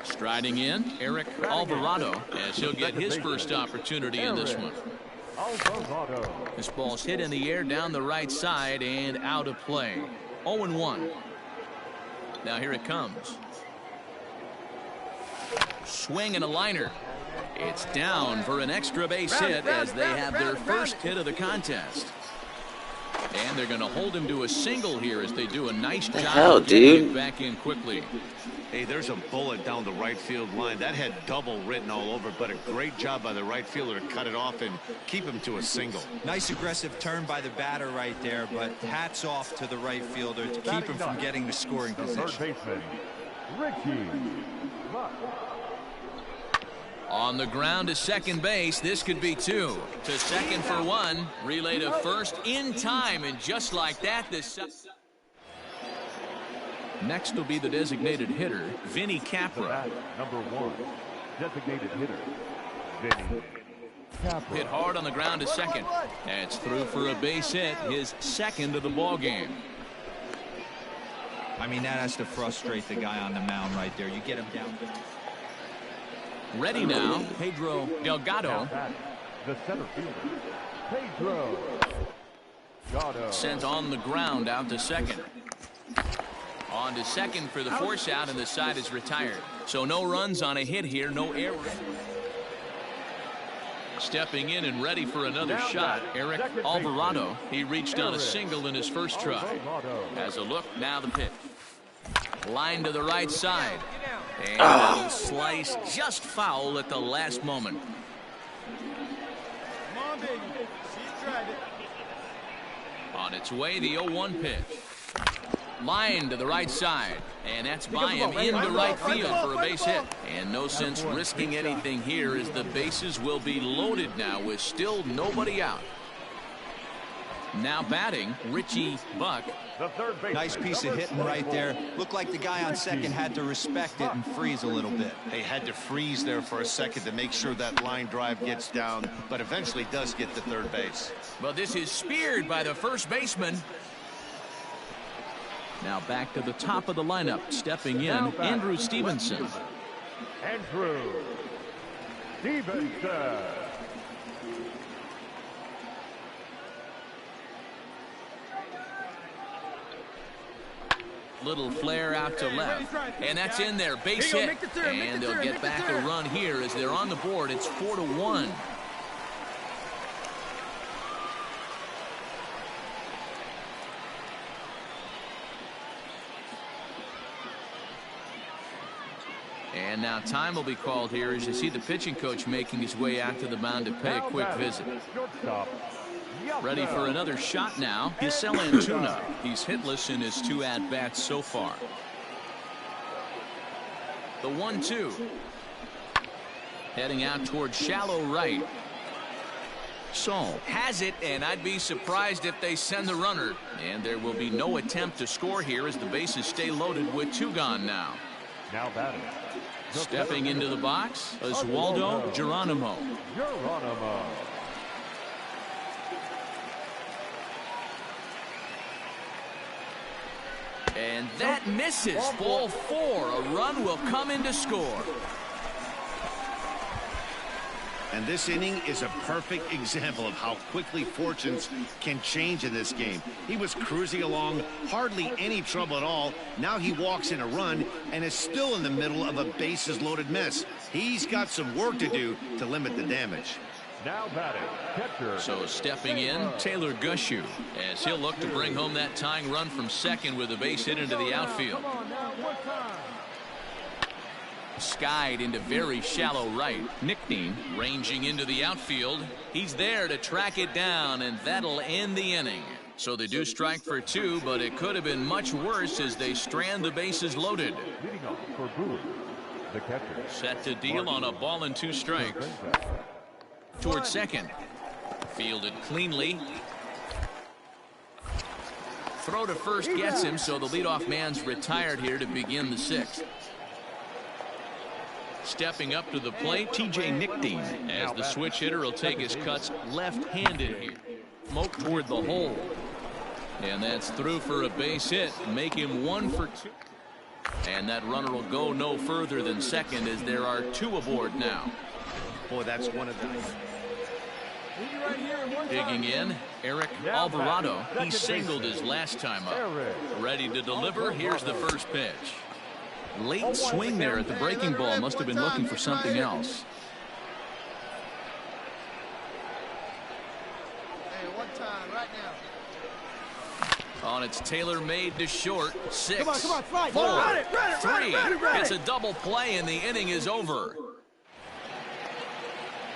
Striding in, Eric Alvarado, as he'll get his first opportunity in this one. This ball's hit in the air down the right side and out of play. 0-1. Now here it comes. Swing and a liner. It's down for an extra base hit as they have their first hit of the contest. And they're going to hold him to a single here as they do a nice job of getting it back in quickly. Hey, there's a bullet down the right field line. That had double written all over, but a great job by the right fielder to cut it off and keep him to a single. Nice aggressive turn by the batter right there, but hats off to the right fielder to keep him from getting the scoring position. Third baseman, Richie Buck. On the ground to second base, this could be 2. To second for 1. Relay to first in time, and just like that, this. Next will be the designated hitter, Vinny Capra. Number 1, designated hitter, Vinny Capra. Hit hard on the ground to second. That's through for a base hit, his second of the ball game. I mean, that has to frustrate the guy on the mound right there. You get him down. Ready now, Pedro Delgado. The center fielder, Pedro Delgado. Sent on the ground out to second. On to second for the force out, and the side is retired. So no runs on a hit here, no error. Stepping in and ready for another shot, Eric Alvarado. He reached on a single in his first try. Has a look, now the pitch. Line to the right side. And a little slice just foul at the last moment. Come on, baby. See you tried it. On its way, the 0-1 pitch. Line to the right side. And that's by him into right field for a base hit. And no sense risking anything here as the bases will be loaded now with still nobody out. Now batting, Richie Buck. Nice piece of hitting right there. Looked like the guy on second had to respect it and freeze a little bit. They had to freeze there for a second to make sure that line drive gets down, but eventually does get to third base. Well, this is speared by the first baseman. Now back to the top of the lineup. Stepping in, Andrew Stevenson. Andrew Stevenson. Little flare out to left, and that's in there, base hit, and they'll get back a run here as they're on the board. It's 4-1. And now time will be called here as you see the pitching coach making his way out to the mound to pay a quick visit. Ready for another shot now. Giselle Antuna. He's hitless in his 2 at-bats so far. The 1-2. Heading out towards shallow right. Saul has it, and I'd be surprised if they send the runner. And there will be no attempt to score here as the bases stay loaded with 2 gone now. Now batting. Stepping into the box, Oswaldo Geronimo. And that misses. Ball 4. A run will come in to score. And this inning is a perfect example of how quickly fortunes can change in this game. He was cruising along, hardly any trouble at all. Now he walks in a run and is still in the middle of a bases-loaded mess. He's got some work to do to limit the damage. Now batting, catcher. So stepping in, Taylor Gushu, as he'll look to bring home that tying run from second with a base hit into the outfield. Skied into very shallow right. Nickname ranging into the outfield. He's there to track it down, and that'll end the inning. So they do strike for 2, but it could have been much worse as they strand the bases loaded. Leading off for Brewers, the catcher. Set to deal on a ball and 2 strikes. Towards second. Fielded cleanly. Throw to first gets him, so the leadoff man's retired here to begin the 6th. Stepping up to the plate, T.J. Nickdean, as the switch hitter will take his cuts left-handed here. Smoke toward the hole. And that's through for a base hit. Make him 1 for 2. And that runner will go no further than second as there are 2 aboard now. Boy, that's one of the... Digging in, Eric Alvarado. He singled his last time up. Ready to deliver. Here's the first pitch. Late swing there at the breaking ball. Must have been looking for something else. Hey, one time, right now. On its tailor-made to short. 6, Come on, 4, run it, 3. run It's it. a double play and the inning is over.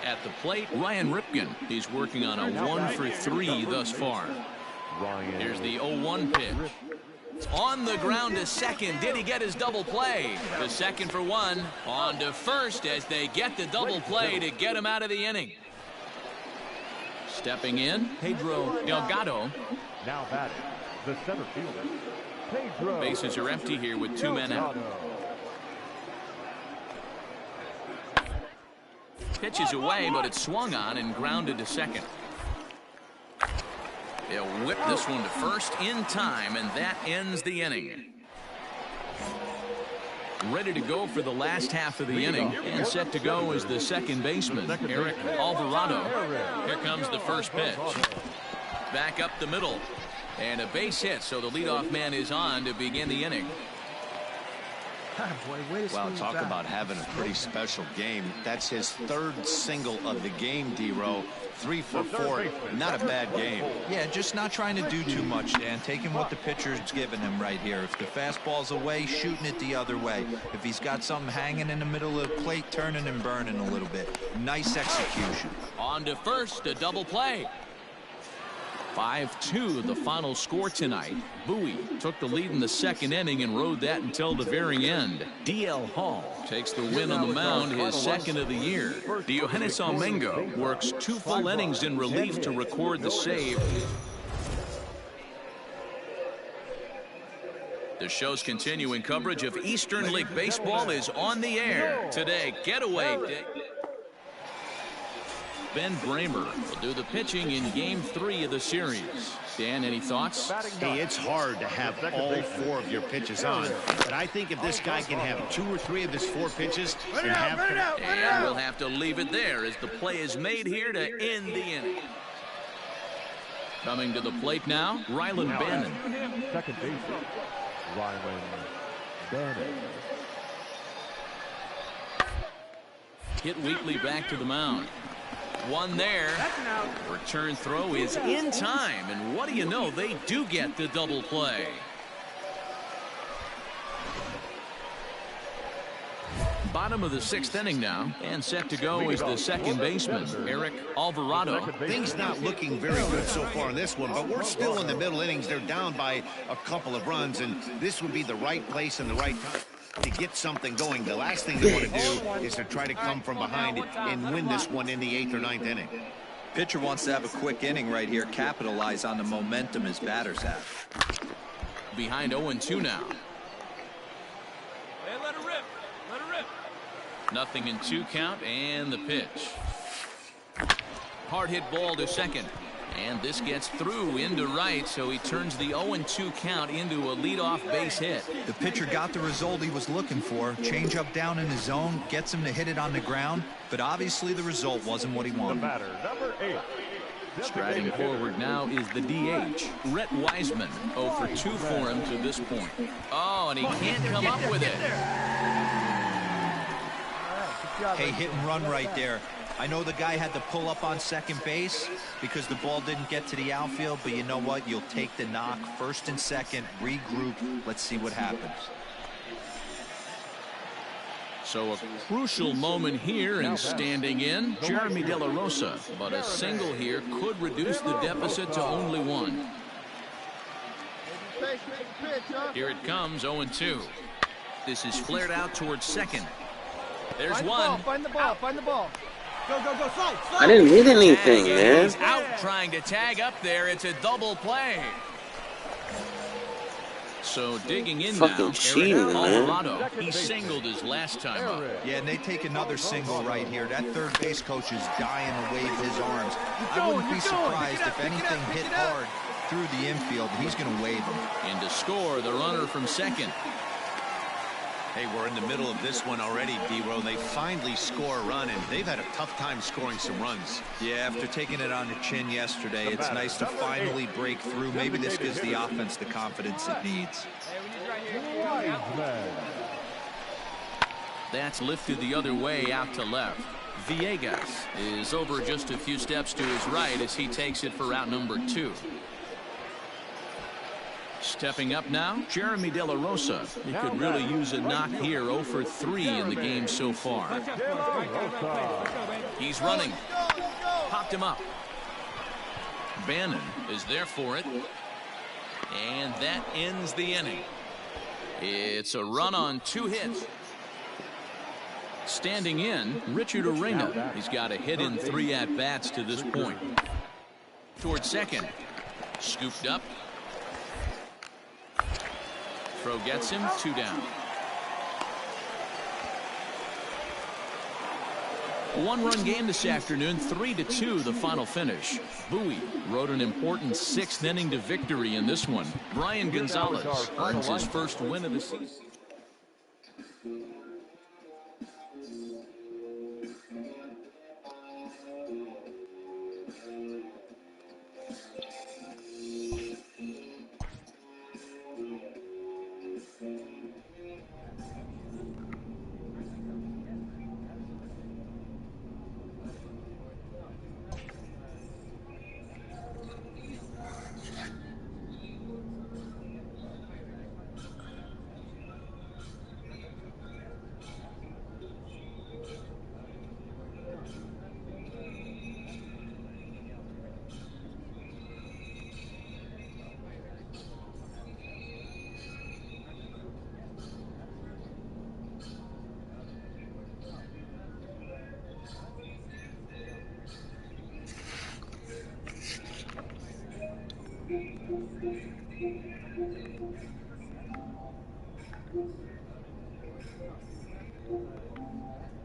At the plate, Ryan Ripken. He's working on a 1 for 3 thus far. Here's the 0-1 pitch. On the ground to second. Did he get his double play? To second for 1. On to first as they get the double play to get him out of the inning. Stepping in, Pedro Delgado. Now batting, the center fielder, Pedro. Bases are empty here with 2 men out. Pitches away, but it's swung on and grounded to second. They'll whip this one to first in time, and that ends the inning. Ready to go for the last half of the inning, and set to go is the second baseman, Eric Alvarado. Here comes the first pitch. Back up the middle, and a base hit, so the leadoff man is on to begin the inning. Well, talk about having a pretty special game. That's his 3rd single of the game, D-Row. 3 for 4. Not a bad game. Yeah, just not trying to do too much, Dan. Taking what the pitcher's giving him right here. If the fastball's away, shooting it the other way. If he's got something hanging in the middle of the plate, turning and burning a little bit. Nice execution. On to first, a double play. 5-2 the final score tonight. Bowie took the lead in the second inning and rode that until the very end. D.L. Hall takes the win on the mound, his 2nd of the year. Diogenes Almengo works 2 full innings in relief to record the save. The show's continuing coverage of Eastern League Baseball is on the air. Today, getaway day. Ben Bramer will do the pitching in Game 3 of the series. Dan, any thoughts? Hey, it's hard to have all 4 of your pitches on, but I think if this guy can have 2 or 3 of his 4 pitches and have... And we'll have to leave it there as the play is made here to end the inning. Coming to the plate now, Rylan Bannon. Second baseman, Rylan Bannon. Hit Wheatley back to the mound. One there. Return throw is in time, and what do you know, they do get the double play. Bottom of the 6th inning now, and set to go is the second baseman, Eric Alvarado. Things not looking very good so far in this one, but we're still in the middle innings. They're down by a couple of runs, and this would be the right place and the right time to get something going. The last thing they want to do is to try to come from behind and win this one in the 8th or 9th inning. Pitcher wants to have a quick inning right here, capitalize on the momentum his batters have. Behind 0-2 now. Hey, let it rip. 0-2 count, and the pitch. Hard hit ball to second. And this gets through into right, so he turns the 0-2 count into a leadoff base hit. The pitcher got the result he was looking for. Change up down in the zone, gets him to hit it on the ground, but obviously the result wasn't what he wanted. The batter, number 8. Striding forward now is the DH, Rhett Wiseman. 0 for 2 for him to this point. Oh, and he can't come up with it. Hey, hit and run right there. I know the guy had to pull up on second base because the ball didn't get to the outfield, but you know what? You'll take the knock. First and second, regroup. Let's see what happens. So a crucial moment here, and standing in, Jeremy De La Rosa. But a single here could reduce the deficit to only 1. Here it comes, 0-2. This is flared out towards second. There's one. Find the ball. Find the ball. Go, go, go, slide. I didn't hit anything, And man. he's out trying to tag up there. It's a double play. So digging in Fucking now, cheating, Eric man. Alvarado. He singled his last time up. Yeah, and they take another single right here. That third base coach is dying to wave his arms. I wouldn't be surprised if anything hit hard through the infield. He's going to wave him. And to score, the runner from second. Hey, we're in the middle of this one already, D-Row. They finally score a run, and they've had a tough time scoring some runs. Yeah, after taking it on the chin yesterday, it's nice to finally break through. Maybe this gives the offense the confidence it needs. That's lifted the other way out to left. Villegas is over just a few steps to his right as he takes it for out number 2. Stepping up now, Jeremy De La Rosa. He could really use a knock here. 0 for 3 in the game so far. He's running. Popped him up. Bannon is there for it. And that ends the inning. It's a run on 2 hits. Standing in, Richard Oringa. He's got a hit in 3 at-bats to this point. Towards second. Scooped up. Throw gets him, 2 down. 1-run game this afternoon, 3-2 the final finish. Bowie rode an important 6th inning to victory in this one. Brian Gonzalez earns his first win of the season.